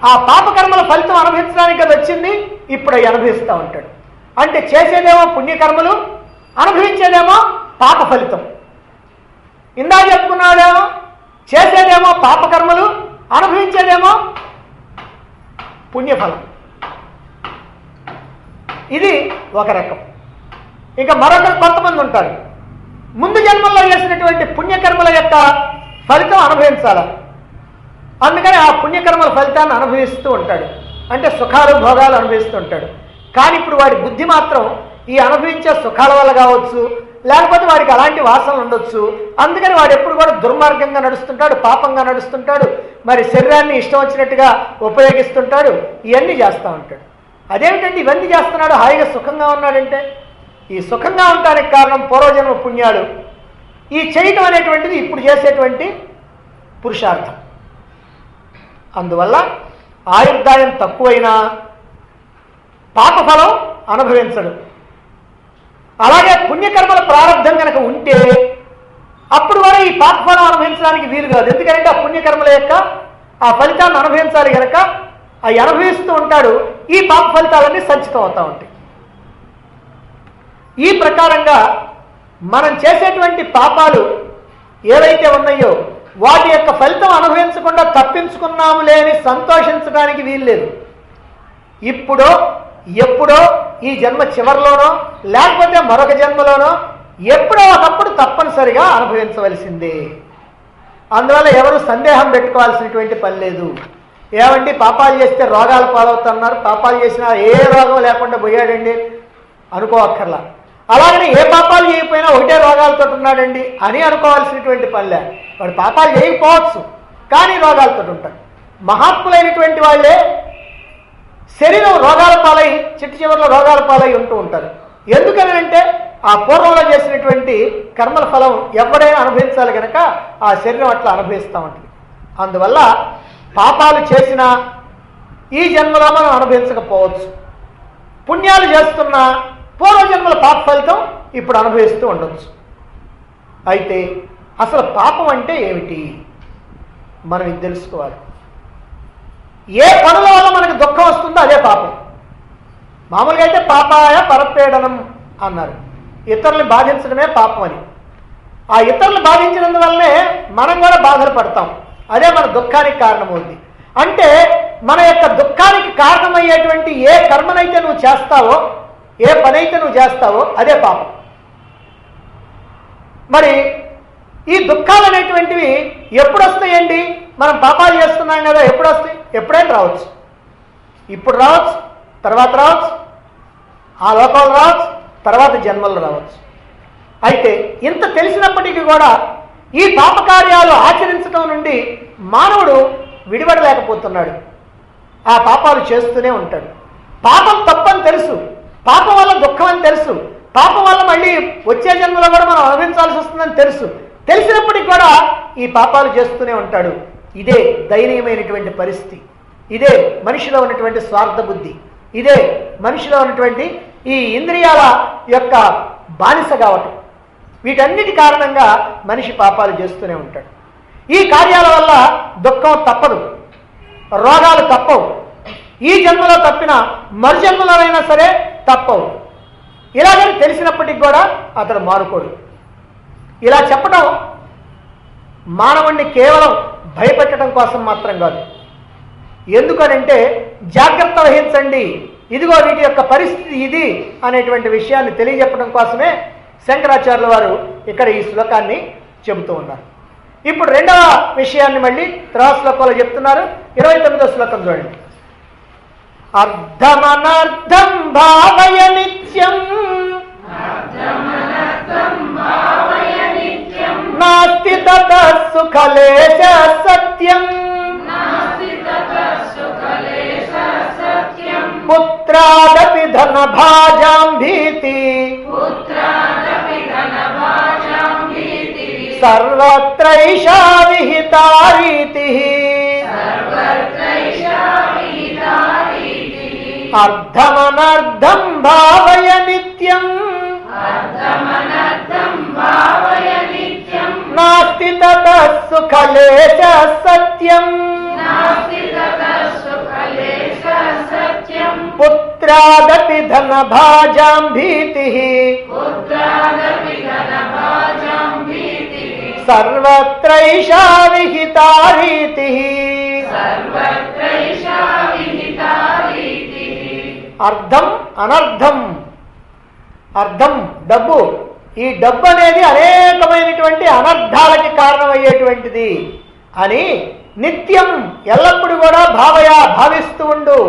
ఆ పాపకర్మల ఫలితం అనుభవించడానికి అది వచ్చింది, ఇప్పుడు అవి అనుభవిస్తూ ఉంటాడు. అంటే చేసేదేమో పుణ్యకర్మలు, అనుభవించేదేమో పాప ఫలితం. ఇందా చెప్పుకున్నాడేమో చేసేదేమో పాపకర్మలు, అనుభవించేదేమో పుణ్యఫలం. ఇది ఒక రకం. ఇంకా మరొకరు కొంతమంది ఉంటారు, ముందు జన్మల్లో చేసినటువంటి పుణ్యకర్మల యొక్క ఫలితం అనుభవించాలి, అందుకని ఆ పుణ్యకర్మల ఫలితాన్ని అనుభవిస్తూ ఉంటాడు. అంటే సుఖాలు, భోగాలు అనుభవిస్తూ ఉంటాడు. కానీ ఇప్పుడు వాడి బుద్ధి మాత్రం ఈ అనుభవించే సుఖాల వల్ల కావచ్చు, లేకపోతే వాడికి అలాంటి వాసనలు ఉండొచ్చు. అందుకని వాడు ఎప్పుడు కూడా దుర్మార్గంగా నడుస్తుంటాడు, పాపంగా నడుస్తుంటాడు, మరి శరీరాన్ని ఇష్టం వచ్చినట్టుగా ఉపయోగిస్తుంటాడు, ఇవన్నీ చేస్తూ ఉంటాడు. అదేమిటంటే ఇవన్నీ చేస్తున్నాడు, హాయిగా సుఖంగా ఉన్నాడంటే ఈ సుఖంగా ఉండడానికి కారణం పూర్వజన్మ పుణ్యాలు. ఈ చేయటం అనేటువంటిది ఇప్పుడు చేసేటువంటి పురుషార్థం. అందువల్ల ఆయుర్దాయం తక్కువైనా పాపఫలం అనుభవించడు. అలాగే పుణ్యకర్మల ప్రారంధం కనుక ఉంటే అప్పుడు కూడా ఈ పాపఫలం అనుభవించడానికి వీలు కాదు. ఎందుకంటే ఆ పుణ్యకర్మల యొక్క ఆ ఫలితాన్ని అనుభవించాలి కనుక అవి అనుభవిస్తూ ఉంటాడు. ఈ పాప ఫలితాలన్నీ సంచితం అవుతూ ఉంటాయి. ఈ ప్రకారంగా మనం చేసేటువంటి పాపాలు ఏవైతే ఉన్నాయో వాటి యొక్క ఫలితం అనుభవించకుండా తప్పించుకున్నాము లేని సంతోషించడానికి వీల్లేదు. ఇప్పుడో ఎప్పుడో ఈ జన్మ చివరిలోనో లేకపోతే మరొక జన్మలోనో ఎప్పుడో ఒకప్పుడు తప్పనిసరిగా అనుభవించవలసిందే. అందువల్ల ఎవరు సందేహం పెట్టుకోవాల్సినటువంటి పని లేదు. ఏమండి పాపాలు చేస్తే రోగాలు పాలవుతున్నారు, పాపాలు చేసినా ఏ రోగం లేకుండా పోయాడండి అనుకోవక్కర్లా. అలాగనే ఏ పాపాలు చేయకపోయినా ఒకటే రోగాలతో ఉన్నాడండి అని అనుకోవాల్సినటువంటి పనిలే. వాడు పాపాలు చేయకపోవచ్చు కానీ రోగాలతో ఉంటాడు. మహాత్ములైనటువంటి వాళ్ళే శరీరం రోగాల పాలై చిట్టు చివరిలో రోగాల పాలై ఉంటూ ఉంటారు. ఎందుకని అంటే ఆ పూర్వంలో చేసినటువంటి కర్మల ఫలం ఎవరైనా అనుభవించాలి కనుక ఆ శరీరం అట్లా అనుభవిస్తూ ఉంటుంది. అందువల్ల పాపాలు చేసినా ఈ జన్మలో మనం అనుభవించకపోవచ్చు, పుణ్యాలు చేస్తున్నా పూర్వజన్మల పాప ఫలితం ఇప్పుడు అనుభవిస్తూ ఉండొచ్చు. అయితే అసలు పాపం అంటే ఏమిటి మనం ఇది తెలుసుకోవాలి. ఏ పనుల వల్ల మనకు దుఃఖం వస్తుందో అదే పాపం. మామూలుగా అయితే పాపాయ పరపీడనం అన్నారు, ఇతరుల్ని బాధించడమే పాపం అని. ఆ ఇతరులు బాధించినందువల్లనే మనం కూడా బాధలు పడతాం, అదే మన దుఃఖానికి కారణమవుతుంది. అంటే మన యొక్క దుఃఖానికి కారణమయ్యేటువంటి ఏ కర్మనైతే నువ్వు చేస్తావో, ఏ పనైతే నువ్వు చేస్తావో అదే పాపం. మరి ఈ దుఃఖాలు అనేటువంటివి ఎప్పుడు వస్తాయండి? మనం పాపాలు చేస్తున్నాం కదా, ఎప్పుడు వస్తాయి? ఎప్పుడైనా రావచ్చు. ఇప్పుడు రావచ్చు, తర్వాత రావచ్చు, ఆ లోకాలు రావచ్చు, తర్వాత జన్మలు రావచ్చు. అయితే ఇంత తెలిసినప్పటికీ కూడా ఈ పాపకార్యాలు ఆచరించడం నుండి మానవుడు విడిపడలేకపోతున్నాడు. ఆ పాపాలు చేస్తూనే ఉంటాడు. పాపం తప్పని తెలుసు, పాపం వల్ల దుఃఖం అని తెలుసు, పాపం వల్ల మళ్ళీ వచ్చే జన్మలో కూడా మనం అనుభవించాల్సి వస్తుందని తెలుసు. తెలిసినప్పటికీ కూడా ఈ పాపాలు చేస్తూనే ఉంటాడు. ఇదే దయనీయమైనటువంటి పరిస్థితి. ఇదే మనిషిలో ఉన్నటువంటి స్వార్థ బుద్ధి. ఇదే మనిషిలో ఉన్నటువంటి ఈ ఇంద్రియాల యొక్క బానిస కావటం. వీటన్నిటి కారణంగా మనిషి పాపాలు చేస్తూనే ఉంటాడు. ఈ కార్యాల వల్ల దుఃఖం తప్పదు, రోగాలు తప్పవు. ఈ జన్మలో తప్పిన మరు జన్మలోనైనా సరే తప్పవు. ఇలాగని తెలిసినప్పటికి కూడా అతడు మారుకోడు. ఇలా చెప్పడం మానవుణ్ణి కేవలం భయపెట్టడం కోసం మాత్రం కాదు. ఎందుకనంటే జాగ్రత్త వహించండి, ఇదిగో వీటి యొక్క పరిస్థితి ఇది అనేటువంటి విషయాన్ని తెలియజెప్పడం కోసమే శంకరాచార్యుల వారు ఇక్కడ ఈ శ్లోకాన్ని చెబుతూ ఉన్నారు. ఇప్పుడు రెండవ విషయాన్ని మళ్ళీ తర్వాత శ్లోకంలో చెప్తున్నారు. 29వ శ్లోకం చూడండి. అర్ధమనర్థం భావయ నిత్యం నాస్తి తతః సుఖలేశ సత్యం పుత్రాదపి ధనభాజాం భీతి సర్వత్రైషా విహితా రీతిః అర్ధమనర్థం భావయ నిత్యం నాస్తి తతః సుఖలేశ సత్యం పుత్రాదపి ధనభాజాం భీతిః సర్వత్రైషా విహితా రీతిః. అర్థం అనర్థం. అర్థం డబ్బు. ఈ డబ్బు అనేది అనేకమైనటువంటి అనర్థాలకి కారణమయ్యేటువంటిది అని నిత్యం ఎల్లప్పుడూ కూడా భావిస్తూ ఉండు.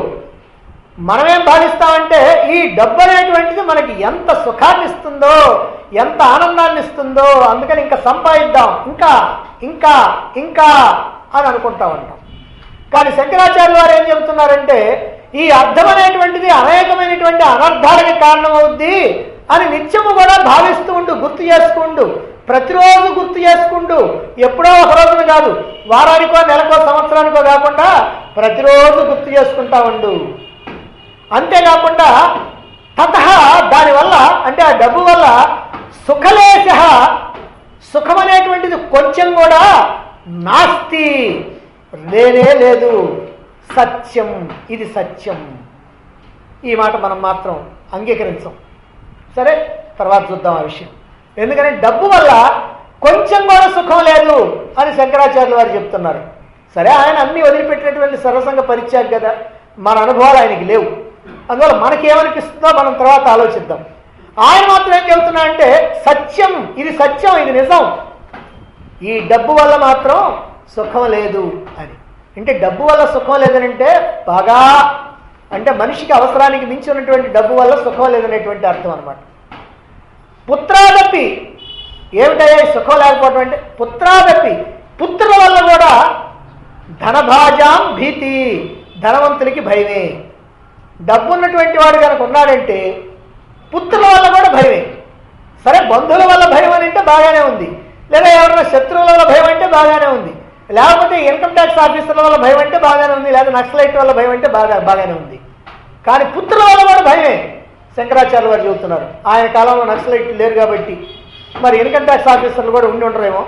మనమేం భావిస్తామంటే ఈ డబ్బు అనేటువంటిది మనకి ఎంత సుఖాన్ని ఇస్తుందో, ఎంత ఆనందాన్ని ఇస్తుందో, అందుకని ఇంకా సంపాదిద్దాం, ఇంకా ఇంకా ఇంకా అని అనుకుంటా ఉంటాం. కానీ శంకరాచార్యుల వారు ఏం చెబుతున్నారంటే ఈ అర్థం అనేటువంటిది అనేకమైనటువంటి అనర్థాలకి కారణమవుద్ది అని నిత్యము కూడా భావిస్తూ ఉండు, గుర్తు చేసుకుంటూ, ప్రతిరోజు గుర్తు చేసుకుంటూ, ఎప్పుడో ఒక రోజున కాదు, వారానికో నెలకో సంవత్సరానికో కాకుండా ప్రతిరోజు గుర్తు చేసుకుంటా ఉండు. అంతేకాకుండా తతః దానివల్ల అంటే ఆ డబ్బు వల్ల సుఖలేశ సుఖం అనేటువంటిది కొంచెం కూడా నాస్తి లేనే లేదు. సత్యం, ఇది సత్యం. ఈ మాట మనం మాత్రం అంగీకరించాం. సరే, తర్వాత చూద్దాం ఆ విషయం. ఎందుకంటే డబ్బు వల్ల కొంచెం కూడా సుఖం లేదు అని శంకరాచార్యుల వారు చెప్తున్నారు. సరే, ఆయన అన్ని వదిలిపెట్టినటువంటి సర్వసంగ పరిత్యాగి కదా, మన అనుభవాలు ఆయనకి లేవు. అందువల్ల మనకేమనిపిస్తుందో మనం తర్వాత ఆలోచిద్దాం. ఆయన మాత్రం ఏం చెబుతున్నా అంటే సత్యం, ఇది సత్యం, ఇది నిజం. ఈ డబ్బు వల్ల మాత్రం సుఖం లేదు అని. అంటే డబ్బు వల్ల సుఖం లేదనంటే బాగా అంటే మనిషికి అవసరానికి మించి ఉన్నటువంటి డబ్బు వల్ల సుఖం లేదనేటువంటి అర్థం అనమాట. పుత్రాదపి ఏమిటయ్యా సుఖం లేకపోవడం అంటే పుత్రాదపి పుత్రుల వల్ల కూడా ధనభాజాం భీతి, ధనవంతులకి భయమే. డబ్బు ఉన్నటువంటి వాడు కనుక ఉన్నాడంటే పుత్రుల వల్ల కూడా భయమే. సరే, బంధువుల వల్ల భయం అని అంటే బాగానే ఉంది, లేదా ఎవరైనా శత్రువుల వల్ల భయం అంటే బాగానే ఉంది, లేకపోతే ఇన్కమ్ ట్యాక్స్ ఆఫీసర్ల వల్ల భయం అంటే బాగానే ఉంది, లేదా నక్సలైట్ వల్ల భయం అంటే బాగానే ఉంది. కానీ పుత్రుల వల్ల కూడా భయమే. శంకరాచార్య వారు చెబుతున్నారు. ఆయన కాలంలో నక్సలైట్లు లేరు కాబట్టి మరి ఇన్కమ్ ట్యాక్స్ ఆఫీసర్లు కూడా ఉండి ఉండరేమో,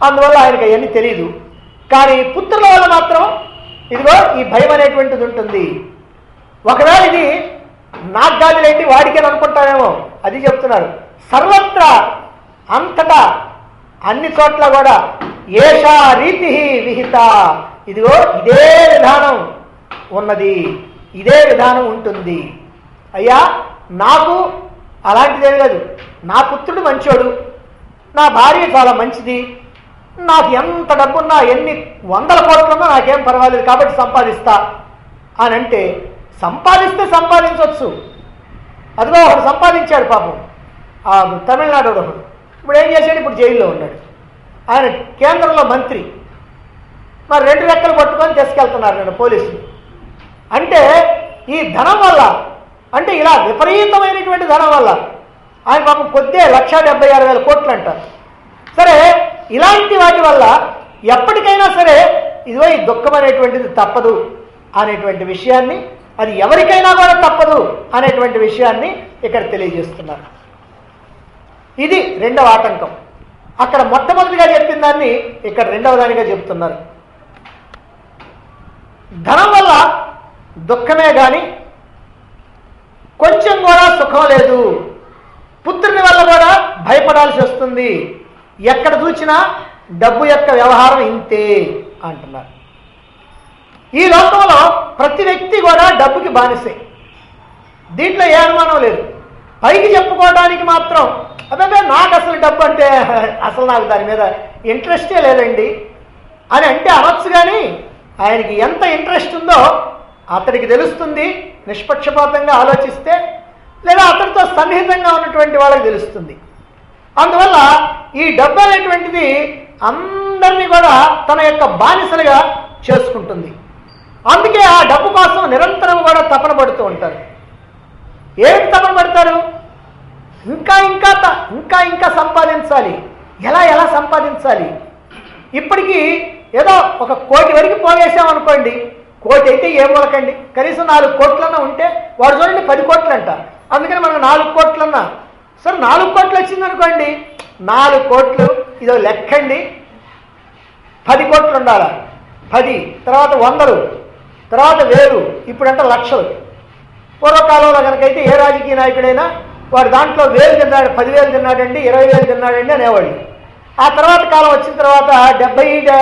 అందువల్ల ఆయనకి అవన్నీ తెలియదు. కానీ పుత్రుల వల్ల మాత్రం ఇదిగో ఈ భయం అనేటువంటిది ఉంటుంది. ఒకవేళ ఇది నాకు గాజులేంటి వాడికేని అనుకుంటామేమో, అది చెప్తున్నారు. సర్వత్రా అంతటా అన్ని చోట్ల కూడా ఏషా రీతి విహిత, ఇదిగో ఇదే విధానం ఉన్నది, ఇదే విధానం ఉంటుంది. అయ్యా నాకు అలాంటిదేమి లేదు, నా పుత్రుడు మంచోడు, నా భార్య చాలా మంచిది, నాకు ఎంత డబ్బున్నా ఎన్ని 100 కోట్లున్నా నాకేం పర్వాలేదు కాబట్టి సంపాదిస్తా అని అంటే సంపాదిస్తే సంపాదించవచ్చు. అదిగో ఒకడు సంపాదించాడు పాపం, ఆ తమిళనాడు ఒకడు. ఇప్పుడు ఏం చేశాడు, ఇప్పుడు జైల్లో ఉన్నాడు. ఆయన కేంద్రంలో మంత్రి, మరి 2 రెక్కలు పట్టుకొని తీసుకెళ్తున్నారు నేను పోలీసులు. అంటే ఈ ధనం వల్ల, అంటే ఇలా విపరీతమైనటువంటి ధనం వల్ల ఆయన పాపం కొద్దే 1,76,000 కోట్లు అంటారు. సరే, ఇలాంటి వాటి వల్ల ఎప్పటికైనా సరే ఇదిగో ఈ దుఃఖం అనేటువంటిది తప్పదు అనేటువంటి విషయాన్ని, అది ఎవరికైనా కూడా తప్పదు అనేటువంటి విషయాన్ని ఇక్కడ తెలియజేస్తున్నారు. ఇది రెండవ ఆటంకం. అక్కడ మొట్టమొదటిగా చెప్పిన దాన్ని ఇక్కడ రెండవ దానిగా చెప్తున్నారు. ధనం వల్ల దుఃఖమే కానీ కొంచెం కూడా సుఖం లేదు. పుత్రుని వల్ల కూడా భయపడాల్సి వస్తుంది. ఎక్కడ చూసినా డబ్బు యొక్క వ్యవహారం ఇంతే అంటున్నారు. ఈ లోకంలో ప్రతి వ్యక్తి కూడా డబ్బుకి బానిసే, దీంట్లో ఏ అనుమానం లేదు. పైకి చెప్పుకోవడానికి మాత్రం అదే నాకు అసలు డబ్బు అంటే అసలు నాకు దాని మీద ఇంట్రెస్టే లేదండి అని అంటే అనొచ్చు. కానీ ఆయనకి ఎంత ఇంట్రెస్ట్ ఉందో అతడికి తెలుస్తుంది, నిష్పక్షపాతంగా ఆలోచిస్తే, లేదా అతడితో సన్నిహితంగా ఉన్నటువంటి వాళ్ళకి తెలుస్తుంది. అందువల్ల ఈ డబ్బు అనేటువంటిది అందరినీ కూడా తన యొక్క బానిసలుగా చేసుకుంటుంది. అందుకే ఆ డబ్బు కోసం నిరంతరం కూడా తపన పడుతూ ఉంటారు. ఏమిటి తపన పడతారు? ఇంకా ఇంకా ఇంకా ఇంకా సంపాదించాలి. ఎలా సంపాదించాలి? ఇప్పటికీ ఏదో 1 కోటి వరకు పోగేసామనుకోండి, కోటి అయితే ఏ మూలకండి, కనీసం 4 కోట్లన్నా ఉంటే, వాడు చూడండి 10 కోట్లు అంట, అందుకని మనకు 4 కోట్లన్నా సరే 4 కోట్లు వచ్చిందనుకోండి, 4 కోట్లు ఇదో లెక్కండి, 10 కోట్లు ఉండాలి, 10 తర్వాత 100, తర్వాత 1000, ఇప్పుడంటే లక్షలు. పూర్వకాలంలో కనుకైతే ఏ రాజకీయ నాయకుడైనా వాడు దాంట్లో 1000 తిన్నాడు, 10,000 తిన్నాడండి, 20,000 తిన్నాడండి అనేవాళ్ళు. ఆ తర్వాత కాలం వచ్చిన తర్వాత 70,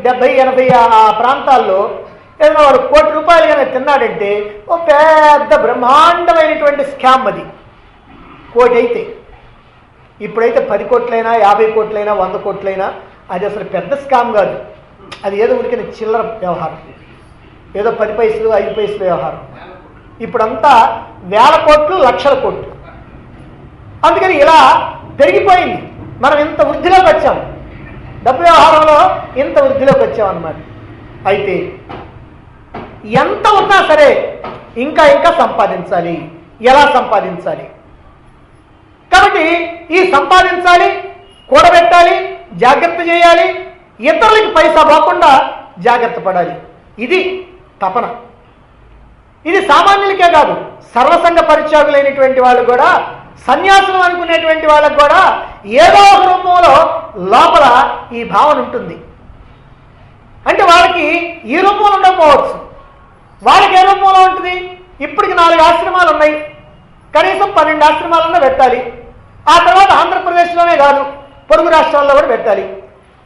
80 ఆ ప్రాంతాల్లో ఏదైనా వాడు 1 కోటి రూపాయలు కానీ తిన్నాడంటే ఓ పెద్ద బ్రహ్మాండమైనటువంటి స్కామ్ అది. 1 కోటి అయితే, ఇప్పుడైతే 10 కోట్లైనా 50 కోట్లైనా 100 కోట్లైనా అది అసలు పెద్ద స్కామ్ కాదు. అది ఏదో ఉరికిన చిల్లర వ్యవహారం, ఏదో 10 పైసలు 5 పైసలు వ్యవహారం. ఇప్పుడంతా 1000 కోట్లు, లక్షల కోట్లు. అందుకని ఇలా పెరిగిపోయింది. మనం ఇంత వృద్ధిలోకి వచ్చాం, డబ్బు వ్యవహారంలో ఇంత వృద్ధిలోకి వచ్చాం అన్నమాట. అయితే ఎంత ఉన్నా సరే ఇంకా ఇంకా సంపాదించాలి. ఎలా సంపాదించాలి? కాబట్టి ఈ సంపాదించాలి, కూడబెట్టాలి, జాగ్రత్త చేయాలి, ఇతరులకి పైసా పోకుండా జాగ్రత్త పడాలి. ఇది తపన. ఇది సామాన్యులకే కాదు, సర్వసంగ పరిత్యాగులైనటువంటి వాళ్ళు కూడా, సన్యాసులు అనుకునేటువంటి వాళ్ళకు కూడా ఏదో ఒక రూపంలో లోపల ఈ భావన ఉంటుంది. అంటే వాళ్ళకి ఈ రూపంలో ఉండకపోవచ్చు, వాళ్ళకి ఏ రూపంలో ఉంటుంది? ఇప్పటికి 4 ఆశ్రమాలు ఉన్నాయి, కనీసం 12 ఆశ్రమాలన్నా పెట్టాలి. ఆ తర్వాత ఆంధ్రప్రదేశ్లోనే కాదు, పొరుగు రాష్ట్రాల్లో కూడా పెట్టాలి.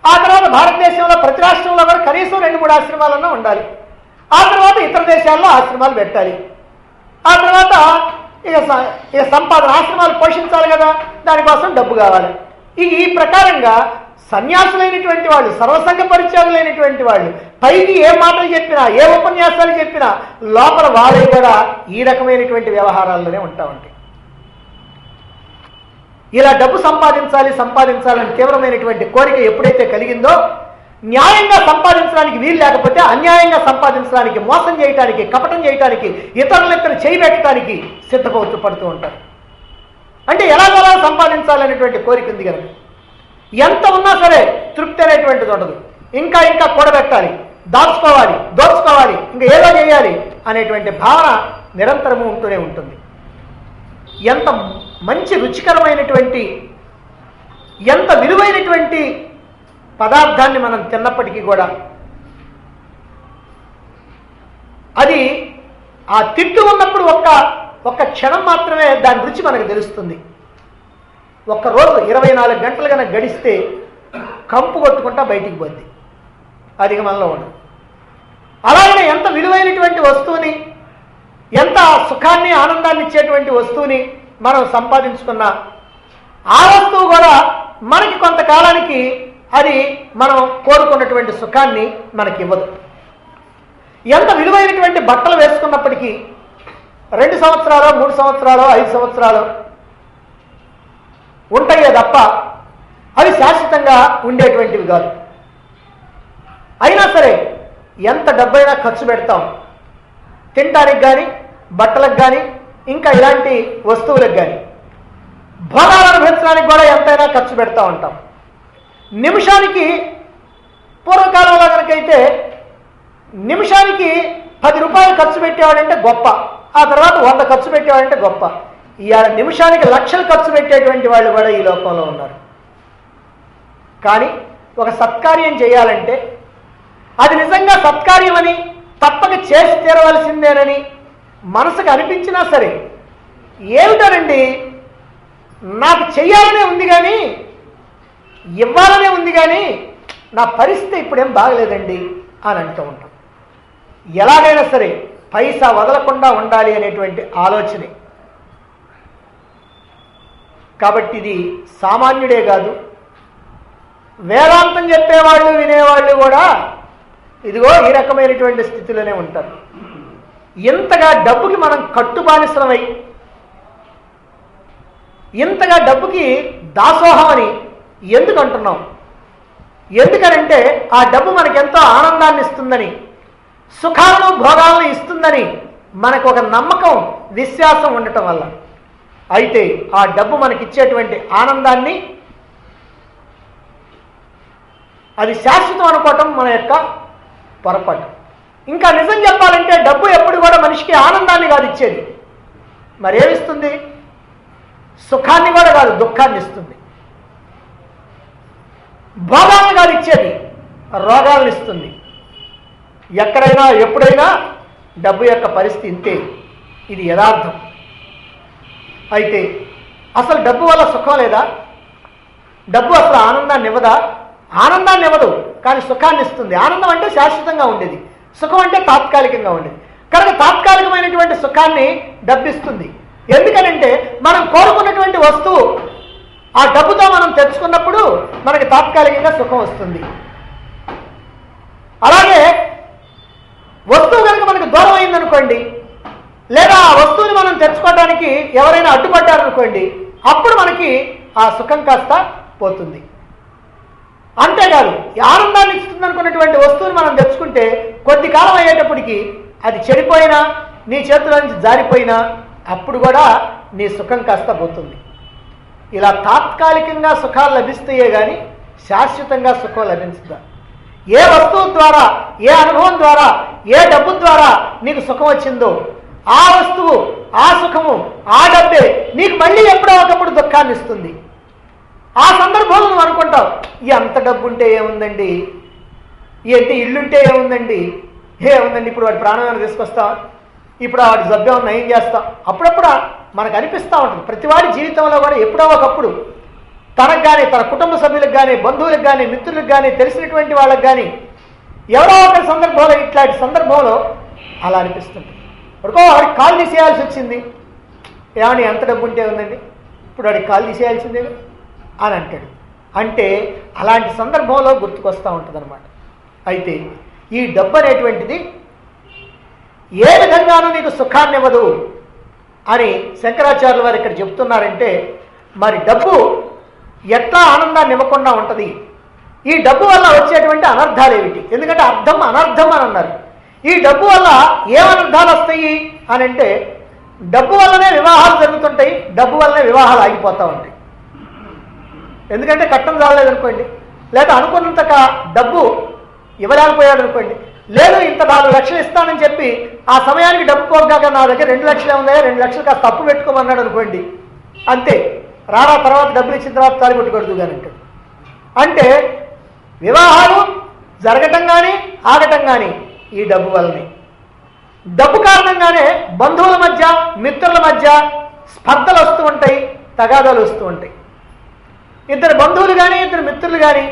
ఆ తర్వాత భారతదేశంలో ప్రతి రాష్ట్రంలో కూడా కనీసం 2-3 ఆశ్రమాలన్నా ఉండాలి. ఆ తర్వాత ఇతర దేశాల్లో ఆశ్రమాలు పెట్టాలి. ఆ తర్వాత ఇక సంపాదన, ఆశ్రమాలు పోషించాలి కదా, దానికోసం డబ్బు కావాలి. ఈ ప్రకారంగా సన్యాసులైనటువంటి వాళ్ళు, సర్వసంగ పరిత్యాగులైనటువంటి వాళ్ళు పైకి ఏ మాటలు చెప్పినా, ఏ ఉపన్యాసాలు చెప్పినా లోపల వాళ్ళే కూడా ఈ రకమైనటువంటి వ్యవహారాల్లోనే ఉంటా ఉంటాయి. ఇలా డబ్బు సంపాదించాలని తీవ్రమైనటువంటి కోరిక ఎప్పుడైతే కలిగిందో, న్యాయంగా సంపాదించడానికి వీలు లేకపోతే అన్యాయంగా సంపాదించడానికి, మోసం చేయటానికి, కపటం చేయటానికి, ఇతరులెత్తను చేయబెట్టడానికి పడుతూ ఉంటారు. అంటే ఎలాగోలా సంపాదించాలనేటువంటి కోరిక ఉంది కనుక ఎంత ఉన్నా సరే తృప్తి అనేటువంటిది ఉండదు. ఇంకా ఇంకా కూడబెట్టాలి, దోచుకోవాలి, ఇంకా ఏదో చేయాలి అనేటువంటి భావన నిరంతరము ఉంటూనే ఉంటుంది. ఎంత మంచి రుచికరమైనటువంటి ఎంత విలువైనటువంటి పదార్థాన్ని మనం తిన్నప్పటికీ కూడా అది ఆ తింటూ ఉన్నప్పుడు ఒక్క క్షణం మాత్రమే దాని రుచి మనకు తెలుస్తుంది. ఒక్కరోజు 24 గంటలు కనుక గడిస్తే కంపు కొట్టుకుంటా బయటికి పోద్ది, అది మనలో ఉండదు. అలాగే ఎంత విలువైనటువంటి వస్తువుని, ఎంత సుఖాన్ని ఆనందాన్ని ఇచ్చేటువంటి వస్తువుని మనం సంపాదించుకున్నా ఆ వస్తువు కూడా మనకి కొంతకాలానికి అది మనం కోరుకున్నటువంటి సుఖాన్ని మనకి ఇవ్వదు. ఎంత విలువైనటువంటి బట్టలు వేసుకున్నప్పటికీ 2 సంవత్సరాలు 3 సంవత్సరాలు 5 సంవత్సరాలు ఉంటాయే తప్ప అవి శాశ్వతంగా ఉండేటువంటివి కాదు. అయినా సరే ఎంత డబ్బైనా ఖర్చు పెడతాం, తినడానికి కానీ బట్టలకు కానీ ఇంకా ఇలాంటి వస్తువులకు కానీ, భోగాలు అనుభవించడానికి కూడా ఎంతైనా ఖర్చు పెడతా ఉంటాం. నిమిషానికి పూర్వకాలంలో కనుకైతే నిమిషానికి 10 రూపాయలు ఖర్చు పెట్టేవాడంటే గొప్ప, ఆ తర్వాత 100 ఖర్చు పెట్టేవాడంటే గొప్ప. ఇవాళ నిమిషానికి లక్షలు ఖర్చు పెట్టేటువంటి వాళ్ళు కూడా ఈ లోకంలో ఉన్నారు. కానీ ఒక సత్కార్యం చేయాలంటే అది నిజంగా సత్కార్యం అని తప్పక చేసి తీరవలసిందేనని మనసుకు అనిపించినా సరే, ఏమిటోనండి నాకు చెయ్యాలనే ఉంది కానీ ఇవ్వాలనే ఉంది కానీ నా పరిస్థితి ఇప్పుడేం బాగలేదండి అని అంటూ ఉంటాం. ఎలాగైనా సరే పైసా వదలకుండా ఉండాలి అనేటువంటి ఆలోచనే. కాబట్టి ఇది సామాన్యుడే కాదు, వేదాంతం చెప్పేవాళ్ళు వినేవాళ్ళు కూడా ఇదిగో ఈ రకమైనటువంటి స్థితిలోనే ఉంటారు. ఇంతగా డబ్బుకి మనం కట్టుబానిసలమై, ఇంతగా డబ్బుకి దాసోహం అని ఎందుకు అంటున్నాం? ఎందుకనంటే ఆ డబ్బు మనకెంతో ఆనందాన్ని ఇస్తుందని, సుఖాలను భోగాలను ఇస్తుందని మనకు ఒక నమ్మకం విశ్వాసం ఉండటం వల్ల. అయితే ఆ డబ్బు మనకిచ్చేటువంటి ఆనందాన్ని అది శాశ్వతం అనుకోవటం మన యొక్క పొరపాటు. ఇంకా నిజం చెప్పాలంటే డబ్బు ఎప్పుడు కూడా మనిషికి ఆనందాన్ని కాదు ఇచ్చేది, మరేమిస్తుంది? సుఖాన్ని కూడా కాదు, దుఃఖాన్ని ఇస్తుంది. భోగాలను కాదు ఇచ్చేది, రోగాలను ఇస్తుంది. ఎక్కడైనా ఎప్పుడైనా డబ్బు యొక్క పరిస్థితి ఇంతే, ఇది యథార్థం. అయితే అసలు డబ్బు వల్ల సుఖం లేదా? డబ్బు అసలు ఆనందాన్ని ఇవ్వదా? ఆనందాన్ని ఇవ్వదు, కానీ సుఖాన్ని ఇస్తుంది. ఆనందం అంటే శాశ్వతంగా ఉండేది, సుఖం అంటే తాత్కాలికంగా ఉండేది. కనుక తాత్కాలికమైనటువంటి సుఖాన్ని డబ్బిస్తుంది. ఎందుకనంటే మనం కోరుకున్నటువంటి వస్తువు ఆ డబ్బుతో మనం తెచ్చుకున్నప్పుడు మనకి తాత్కాలికంగా సుఖం వస్తుంది. అలాగే వస్తువు కనుక మనకు దూరం అయిందనుకోండి, లేదా ఆ వస్తువుని మనం తెచ్చుకోవడానికి ఎవరైనా అడ్డుపడ్డారనుకోండి, అప్పుడు మనకి ఆ సుఖం కాస్త పోతుంది. అంతేకాదు ఆనందాన్ని ఇస్తుంది అనుకున్నటువంటి వస్తువుని మనం తెచ్చుకుంటే కొద్ది కాలం అయ్యేటప్పటికి అది చెడిపోయినా, నీ చేతుల నుంచి జారిపోయినా అప్పుడు కూడా నీ సుఖం కాస్త పోతుంది. ఇలా తాత్కాలికంగా సుఖాలు లభిస్తాయే కానీ శాశ్వతంగా సుఖం లభించదా? ఏ వస్తువు ద్వారా, ఏ అనుభవం ద్వారా, ఏ డబ్బు ద్వారా నీకు సుఖం వచ్చిందో ఆ వస్తువు, ఆ సుఖము, ఆ డబ్బే నీకు మళ్ళీ ఎప్పుడో ఒకప్పుడు దుఃఖాన్ని ఇస్తుంది. ఆ సందర్భంలో నువ్వు అనుకుంటావు, ఎంత డబ్బు ఉంటే ఏముందండి, ఏంటి ఇల్లుంటే ఏముందండి, ఏముందండి, ఇప్పుడు వాడి ప్రాణాన్ని తీసుకొస్తాం, ఇప్పుడు వాడి జబ్బేమన్నా నయం చేస్తాం. అప్పుడప్పుడు మనకు అనిపిస్తూ ఉంటుంది. ప్రతివాడి జీవితంలో కూడా ఎప్పుడో ఒకప్పుడు తనకు కానీ, తన కుటుంబ సభ్యులకు కానీ, బంధువులకు కానీ, మిత్రులకు కానీ, తెలిసినటువంటి వాళ్ళకి కానీ ఎవరో ఒక సందర్భంలో, ఇట్లాంటి సందర్భంలో అలా అనిపిస్తుంది. ఇప్పుడుకో వాడికి కాలు తీసేయాల్సి వచ్చింది, ఏమని ఎంత డబ్బు ఉంటే ఉందండి, ఇప్పుడు వాడికి కాలు తీసేయాల్సిందే అని అంటాడు. అంటే అలాంటి సందర్భంలో గుర్తుకొస్తూ ఉంటుంది అన్నమాట. అయితే ఈ డబ్బు అనేటువంటిది ఏ విధంగానూ నీకు సుఖాన్ని ఇవ్వదు అని శంకరాచార్యుల వారు ఇక్కడ చెప్తున్నారంటే, మరి డబ్బు ఎట్లా ఆనందాన్ని ఇవ్వకుండా ఉంటుంది? ఈ డబ్బు వల్ల వచ్చేటువంటి అనర్థాలు ఏమిటి? ఎందుకంటే అర్థం అనర్థం అని అన్నారు. ఈ డబ్బు వల్ల ఏ అనర్థాలు వస్తాయి అని అంటే, డబ్బు వల్లనే వివాహాలు జరుగుతుంటాయి, డబ్బు వల్లనే వివాహాలు ఆగిపోతూ ఉంటాయి. ఎందుకంటే కట్టం చాలలేదనుకోండి, లేదా అనుకున్నంతగా డబ్బు ఇవ్వలేకపోయాడు అనుకోండి, లేదు ఇంత 4 లక్షలు ఇస్తానని చెప్పి ఆ సమయానికి డబ్బు పోగాక నా దగ్గర 2 లక్షలే ఉన్నాయా, 2 లక్షలు కాస్త తప్పు పెట్టుకోమన్నాడు అనుకోండి, అంతే రారా తర్వాత డబ్బులు ఇచ్చిన తర్వాత తాలిపట్టుకొడదు కానీ అంటాడు. అంటే వివాహాలు జరగటం కానీ ఆగటం కానీ ఈ డబ్బు వల్లనే. డబ్బు కారణంగానే బంధువుల మధ్య మిత్రుల మధ్య స్పర్ధలు వస్తూ ఉంటాయి, తగాదాలు వస్తూ ఉంటాయి. ఇద్దరు బంధువులు కానీ ఇద్దరు మిత్రులు కానీ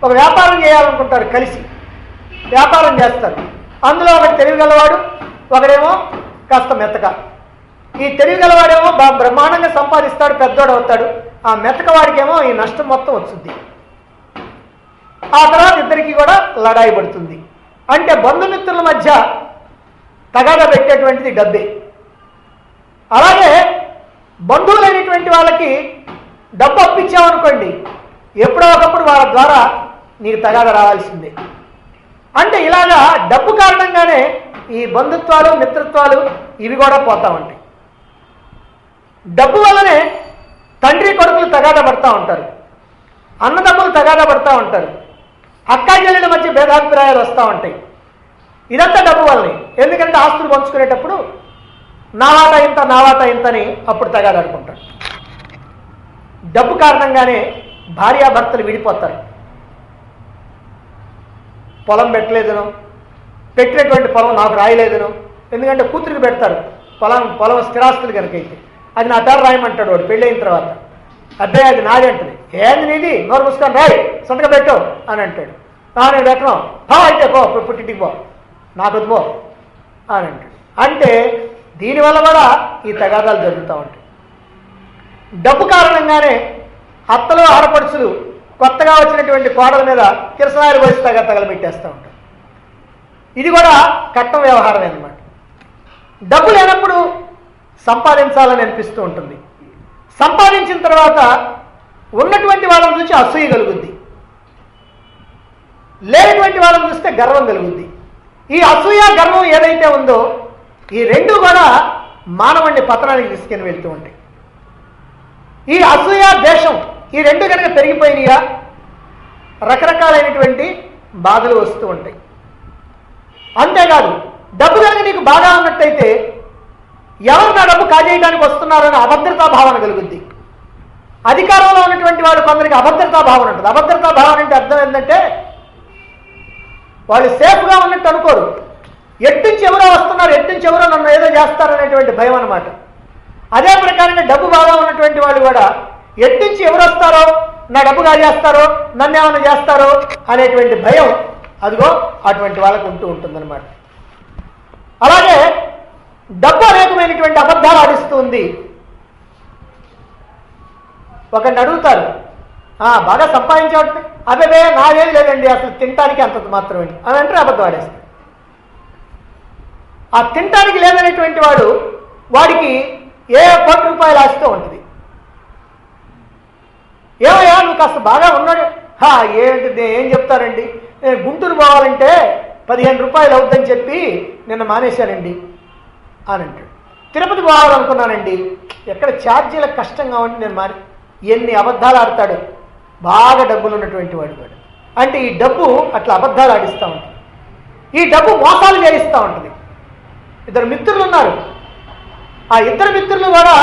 ఒక వ్యాపారం చేయాలనుకుంటారు, కలిసి వ్యాపారం చేస్తారు. అందులో ఒకటి తెలివి గలవాడు, ఒకడేమో కాస్త మెత్తక. ఈ తెలివి గలవాడేమో బ్రహ్మాండంగా సంపాదిస్తాడు, పెద్దోడు అవుతాడు. ఆ మెత్తకవాడికేమో ఈ నష్టం మొత్తం వస్తుంది. ఆ తర్వాత ఇద్దరికి కూడా లడాయి పడుతుంది. అంటే బంధుమిత్రుల మధ్య తగాదా పెట్టేటువంటిది డబ్బే. అలాగే బంధువులైనటువంటి వాళ్ళకి డబ్బు అప్పించామనుకోండి, ఎప్పుడో ఒకప్పుడు వాళ్ళ ద్వారా నీకు తగాదా రావాల్సిందే. అంటే ఇలాగా డబ్బు కారణంగానే ఈ బంధుత్వాలు మిత్రత్వాలు ఇవి కూడా పోతా ఉంటాయి. డబ్బు వల్లనే తండ్రి కొడుకులు తగాదా పడతా ఉంటారు, అన్నదమ్ములు తగాదా పడతా ఉంటారు, అక్కా చెల్లెల మధ్య భేదాభిప్రాయాలు వస్తూ ఉంటాయి. ఇదంతా డబ్బు వల్లనే. ఎందుకంటే ఆస్తులు పంచుకునేటప్పుడు నా వాటా ఇంత నా వాటా ఇంతని అప్పుడు తగాదాడుకుంటారు. డబ్బు కారణంగానే భార్యాభర్తలు విడిపోతారు. పొలం పెట్టలేదను, పెట్టినటువంటి పొలం నాకు రాయలేదను. ఎందుకంటే కూతురికి పెడతారు పొలం స్థిరాస్తులు కనుక అయితే, అది నా పేరు రాయమంటాడు వాడు పెళ్ళైన తర్వాత. అబ్బాయి అది నాది అంటుంది. ఏంది నీది, నోరు మూసుకొని రాయి సంతకం పెట్టు అని అంటాడు. నేను పెట్టను, అయితే పో పుట్టింటికి పో, నాకు పో అని అంటాడు. అంటే దీనివల్ల కూడా ఈ తగాదాలు జరుగుతూ ఉంటాయి. డబ్బు కారణంగానే అత్తలు ఆడపడుచులు కొత్తగా వచ్చినటువంటి కోడల మీద కిరసనాయలు పోసి తగలబెట్టేస్తూ ఉంటారు. ఇది కూడా కట్టం వ్యవహారమే అన్నమాట. డబ్బు లేనప్పుడు సంపాదించాలని అనిపిస్తూ ఉంటుంది. సంపాదించిన తర్వాత ఉన్నటువంటి వాళ్ళని చూసి అసూయ కలుగుద్ది, లేనటువంటి వాళ్ళని చూస్తే గర్వం కలుగుద్ది. ఈ అసూయ గర్వం ఏదైతే ఉందో ఈ రెండు కూడా మానవుడిని పతనానికి తీసుకుని వెళ్తూ ఉంటాయి. ఈ అసూయ దేశం ఈ రెండు కనుక పెరిగిపోయినాయా రకరకాలైనటువంటి బాధలు వస్తూ ఉంటాయి. అంతేకాదు డబ్బు కనుక నీకు బాగా ఉన్నట్టయితే ఎవరు నా డబ్బు కాజేయడానికి వస్తున్నారని అభద్రతా భావన కలుగుద్ది. అధికారంలో ఉన్నటువంటి వాళ్ళు కొందరికి అభద్రతా భావన ఉంటుంది. అభద్రతా భావన అంటే అర్థం ఏంటంటే వాళ్ళు సేఫ్గా ఉన్నట్టు అనుకోరు. ఎట్టించి ఎవరో వస్తున్నారు, ఎట్టించి ఎవరో నన్ను ఏదో చేస్తారనేటువంటి భయం అన్నమాట. అదే ప్రకారంగా డబ్బు బాగా ఉన్నటువంటి వాళ్ళు కూడా ఎట్టించి ఎవరు వస్తారో, నా డబ్బు కాజేస్తారో, నన్ను ఏమైనా చేస్తారో అనేటువంటి భయం అదిగో అటువంటి వాళ్ళకు ఉంటూ ఉంటుందన్నమాట. అలాగే డబ్బు అనేకమైనటువంటి అబద్ధాలు ఆడిస్తుంది. ఒకరిని అడుగుతారు, బాగా సంపాదించేవాటి, అదే నాదేం లేదండి అసలు తినటానికి అంత మాత్రమే అని అంటే అబద్ధం ఆడేస్తాడు. ఆ తినటానికి లేదనేటువంటి వాడు వాడికి ఏ కోటి రూపాయలు ఆస్తూ ఉంటుంది. ఏమయ్యా నువ్వు కాస్త బాగా ఉన్నాడు, ఏంటి ఏం చెప్తారండి, నేను గుంటూరు పోవాలంటే 15 రూపాయలు అవుద్దని చెప్పి నిన్న మానేశానండి అని అంటాడు. తిరుపతి పోవాలనుకున్నానండి, ఎక్కడ ఛార్జీలకు కష్టంగా ఉండి నేను ఎన్ని అబద్ధాలు ఆడతాడు బాగా డబ్బులు ఉన్నటువంటి వాడు కూడా. అంటే ఈ డబ్బు అట్లా అబద్ధాలు ఆడిస్తూ ఉంటుంది. ఈ డబ్బు మోసాలు చేయిస్తూ ఉంటుంది. ఇద్దరు మిత్రులు ఉన్నారు, ఆ ఇద్దరు మిత్రులు కూడా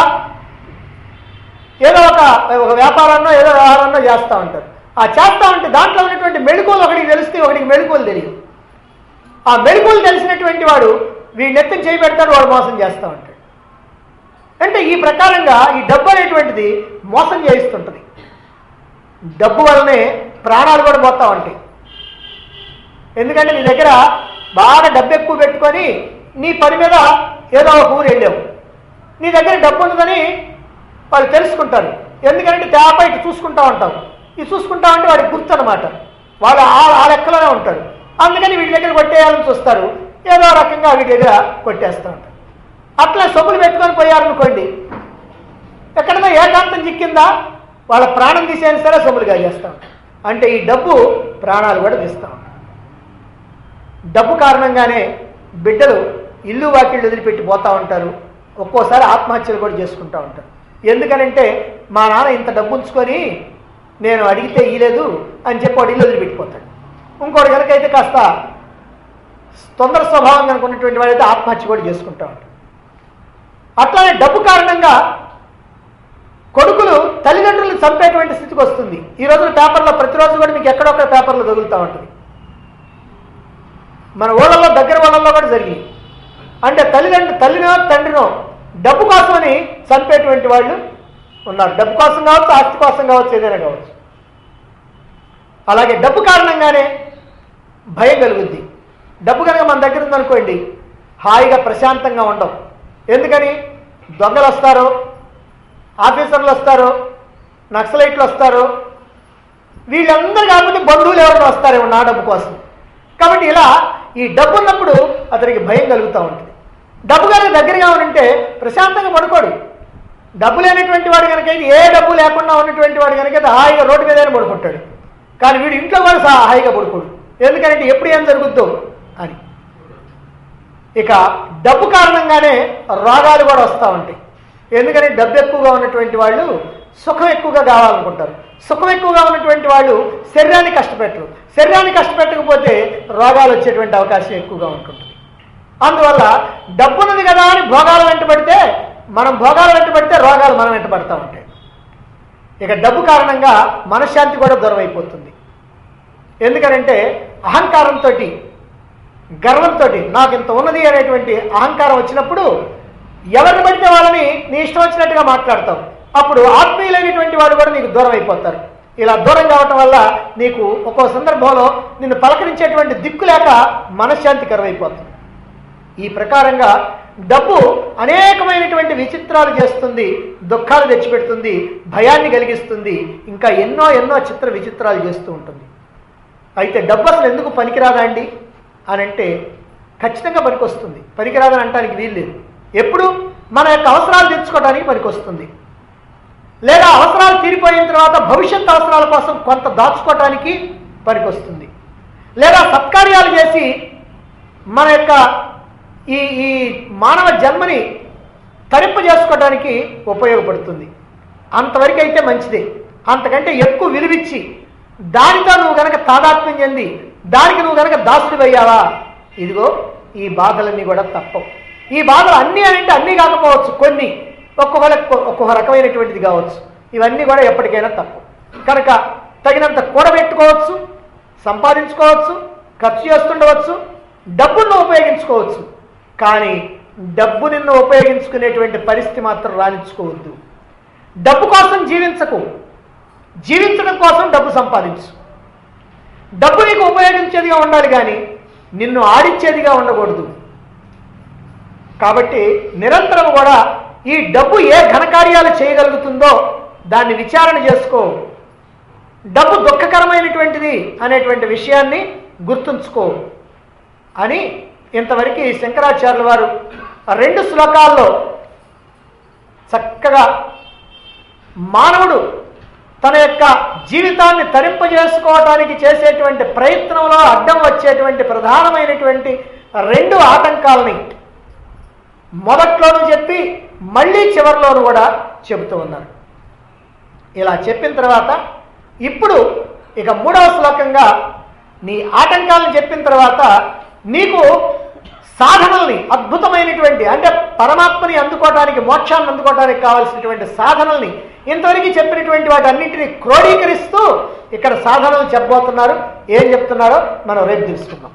ఏదో ఒక వ్యాపారాన్నో ఏదో వ్యవహారాన్నో చేస్తూ ఉంటారు. ఆ చేస్తూ ఉంటే దాంట్లో ఉన్నటువంటి మెళుకువలు ఒకటికి తెలిస్తే ఒకటికి మెళుకువలు తెలియదు. ఆ మెళుకువలు తెలిసినటువంటి వాడు వీడి నెత్తిని చేయి పెడతాడు, వాడు మోసం చేస్తూ ఉంటాడు. అంటే ఈ ప్రకారంగా ఈ డబ్బు అనేటువంటిది మోసం చేయిస్తుంటుంది. డబ్బు వల్లనే ప్రాణాలు కూడా పోతూ ఉంటాయి. ఎందుకంటే నీ దగ్గర బాగా డబ్బు ఎక్కువ పెట్టుకొని నీ పని మీద ఏదో ఒక ఊరు వెళ్ళావు, నీ దగ్గర డబ్బు ఉన్నదని వాళ్ళు తెలుసుకుంటారు. ఎందుకంటే తేపా ఇటు చూసుకుంటా ఉంటావు, ఇది చూసుకుంటా ఉంటే వాడికి గుర్తు అనమాట. వాళ్ళు ఆ లెక్కలోనే ఉంటారు. అందుకని వీటి దగ్గర కొట్టేయాలని చూస్తారు, ఏదో రకంగా వీటి దగ్గర కొట్టేస్తూ ఉంటారు. అట్లా సొమ్ములు పెట్టుకొని పోయారనుకోండి, ఎక్కడైనా ఏకాంతం చిక్కిందా వాళ్ళ ప్రాణం తీసేనా సరే సొమ్ములుగా చేస్తూ ఉంటారు. అంటే ఈ డబ్బు ప్రాణాలు కూడా తీస్తూ ఉంటారు. డబ్బు కారణంగానే బిడ్డలు ఇల్లు వాకిళ్ళు వదిలిపెట్టి పోతూ ఉంటారు. ఒక్కోసారి ఆత్మహత్యలు కూడా చేసుకుంటూ ఉంటారు. ఎందుకనంటే మా నాన్న ఇంత డబ్బు ఉంచుకొని నేను అడిగితే ఇయ్యలేదు అని చెప్పి వాడు ఇల్లు వదిలిపెట్టిపోతాడు. ఇంకోటి కనుకైతే కాస్త తొందర స్వభావం కనుక ఉన్నటువంటి వాడైతే ఆత్మహత్య కూడా చేసుకుంటా ఉంటాడు. అట్లానే డబ్బు కారణంగా కొడుకులు తల్లిదండ్రులను చంపేటువంటి స్థితికి వస్తుంది. ఈ రోజున పేపర్లో ప్రతిరోజు కూడా మీకు ఎక్కడొక్కడ పేపర్లో తగులుతూ ఉంటుంది. మన ఊళ్ళల్లో దగ్గర వాళ్ళల్లో కూడా జరిగింది. అంటే తల్లినో తండ్రినో డబ్బు కోసమని చంపేటువంటి వాళ్ళు ఉన్నారు. డబ్బు కోసం కావచ్చు, ఆస్తి కోసం కావచ్చు, ఏదైనా కావచ్చు. అలాగే డబ్బు కారణంగానే భయం కలుగుద్ది. డబ్బు కనుక మన దగ్గర ఉందనుకోండి, హాయిగా ప్రశాంతంగా ఉండవు. ఎందుకని? దొంగలు వస్తారు, ఆఫీసర్లు వస్తారు, నక్సలైట్లు వస్తారు, వీళ్ళందరూ కాకపోతే బంధువులు ఎవరైనా వస్తారేమో నా డబ్బు కోసం. కాబట్టి ఇలా ఈ డబ్బు ఉన్నప్పుడు అతనికి భయం కలుగుతూ ఉంటుంది. డబ్బు కనుక దగ్గరగా ఉంటే ప్రశాంతంగా పడుకోడు. డబ్బు లేనటువంటి వాడు కనుక, ఏ డబ్బు లేకుండా ఉన్నటువంటి వాడు కనుక హాయిగా రోడ్డు మీదైనా పడుకుంటాడు. కానీ వీడు ఇంట్లో కూడా హాయిగా పడుకోడు. ఎందుకంటే ఎప్పుడు ఏం జరుగుద్దో అని. ఇక డబ్బు కారణంగానే రోగాలు కూడా వస్తూ ఉంటాయి. ఎందుకని? డబ్బు ఎక్కువగా ఉన్నటువంటి వాళ్ళు సుఖం ఎక్కువగా కావాలనుకుంటారు. సుఖం ఎక్కువగా ఉన్నటువంటి వాళ్ళు శరీరాన్ని కష్టపెట్టరు. శరీరాన్ని కష్టపెట్టకపోతే రోగాలు వచ్చేటువంటి అవకాశం ఎక్కువగా ఉంటుంది. అందువల్ల డబ్బున్నది కదా అని భోగాలు వెంటబడితే, మనం భోగాలు వెంటబడితే రోగాలు మనం వెంటబడతా ఉంటాయి. ఇక డబ్బు కారణంగా మనశ్శాంతి కూడా దూరం అయిపోతుంది. ఎందుకనంటే అహంకారంతో, గర్వంతో నాకు ఇంత ఉన్నది అనేటువంటి అహంకారం వచ్చినప్పుడు ఎవరిని పడితే వాళ్ళని నీ ఇష్టం వచ్చినట్టుగా మాట్లాడతావు. అప్పుడు ఆత్మీయులైనటువంటి వాడు కూడా నీకు దూరం అయిపోతారు. ఇలా దూరం కావటం వల్ల నీకు ఒక్కో సందర్భంలో నిన్ను పలకరించేటువంటి దిక్కు లేక మనశ్శాంతి కరువైపోతుంది. ఈ ప్రకారంగా డబ్బు అనేకమైనటువంటి విచిత్రాలు చేస్తుంది, దుఃఖాలు తెచ్చిపెడుతుంది, భయాన్ని కలిగిస్తుంది, ఇంకా ఎన్నో ఎన్నో చిత్ర విచిత్రాలు చేస్తూ ఉంటుంది. అయితే డబ్బు అసలు ఎందుకు పనికిరాదా అండి అని అంటే ఖచ్చితంగా పనికొస్తుంది. పనికిరాదని అనడానికి వీల్లేదు. ఎప్పుడు? మన యొక్క అవసరాలు తీర్చుకోవడానికి పనికొస్తుంది, లేదా అవసరాలు తీరిపోయిన తర్వాత భవిష్యత్ అవసరాల కోసం కొంత దాచుకోవటానికి పనికొస్తుంది, లేదా సత్కార్యాలు చేసి మన యొక్క ఈ మానవ జన్మని తరింపజేసుకోవడానికి ఉపయోగపడుతుంది. అంతవరకు అయితే మంచిదే. అంతకంటే ఎక్కువ విలువిచ్చి దానితో నువ్వు కనుక తాదాత్మ్యం చెంది దానికి నువ్వు కనుక దాసుడివయ్యావా, ఇదిగో ఈ బాధలన్నీ కూడా తప్పవు. ఈ బాధలు అన్నీ అంటే అన్నీ కాకపోవచ్చు, కొన్ని ఒక్కొక్క రకమైనటువంటిది కావచ్చు. ఇవన్నీ కూడా ఎప్పటికైనా తప్పవు. కనుక తగినంత కూడబెట్టుకోవచ్చు, సంపాదించుకోవచ్చు, ఖర్చు చేస్తుండవచ్చు, డబ్బును ఉపయోగించుకోవచ్చు. కానీ డబ్బు నిన్ను ఉపయోగించుకునేటువంటి పరిస్థితి మాత్రం రాణించుకోవద్దు. డబ్బు కోసం జీవించకు, జీవించడం కోసం డబ్బు సంపాదించు. డబ్బు నీకు ఉపయోగించేదిగా ఉండాలి కానీ నిన్ను ఆడించేదిగా ఉండకూడదు. కాబట్టి నిరంతరం కూడా ఈ డబ్బు ఏ ఘనకార్యాలు చేయగలుగుతుందో దాన్ని విచారణ చేసుకో. డబ్బు దుఃఖకరమైనటువంటిది అనేటువంటి విషయాన్ని గుర్తుంచుకో అని ఇంతవరకు శంకరాచార్యుల వారు 2 శ్లోకాల్లో చక్కగా మానవుడు తన యొక్క జీవితాన్ని తరింపజేసుకోవడానికి చేసేటువంటి ప్రయత్నంలో అడ్డం వచ్చేటువంటి ప్రధానమైనటువంటి 2 ఆటంకాలని మొదట్లోనూ చెప్పి మళ్ళీ చివరిలోనూ కూడా చెబుతూ ఉన్నారు. ఇలా చెప్పిన తర్వాత ఇప్పుడు ఇక 3వ శ్లోకంగా నీ ఆటంకాలను చెప్పిన తర్వాత నీకు సాధనల్ని, అద్భుతమైనటువంటి అంటే పరమాత్మని అందుకోవడానికి, మోక్షాన్ని అందుకోవడానికి కావాల్సినటువంటి సాధనల్ని ఇంతవరకు చెప్పినటువంటి వాటి అన్నింటినీ క్రోడీకరిస్తూ ఇక్కడ సాధనలు చెప్పబోతున్నారు. ఏం చెప్తున్నారో మనం రేపు తెలుసుకుందాం.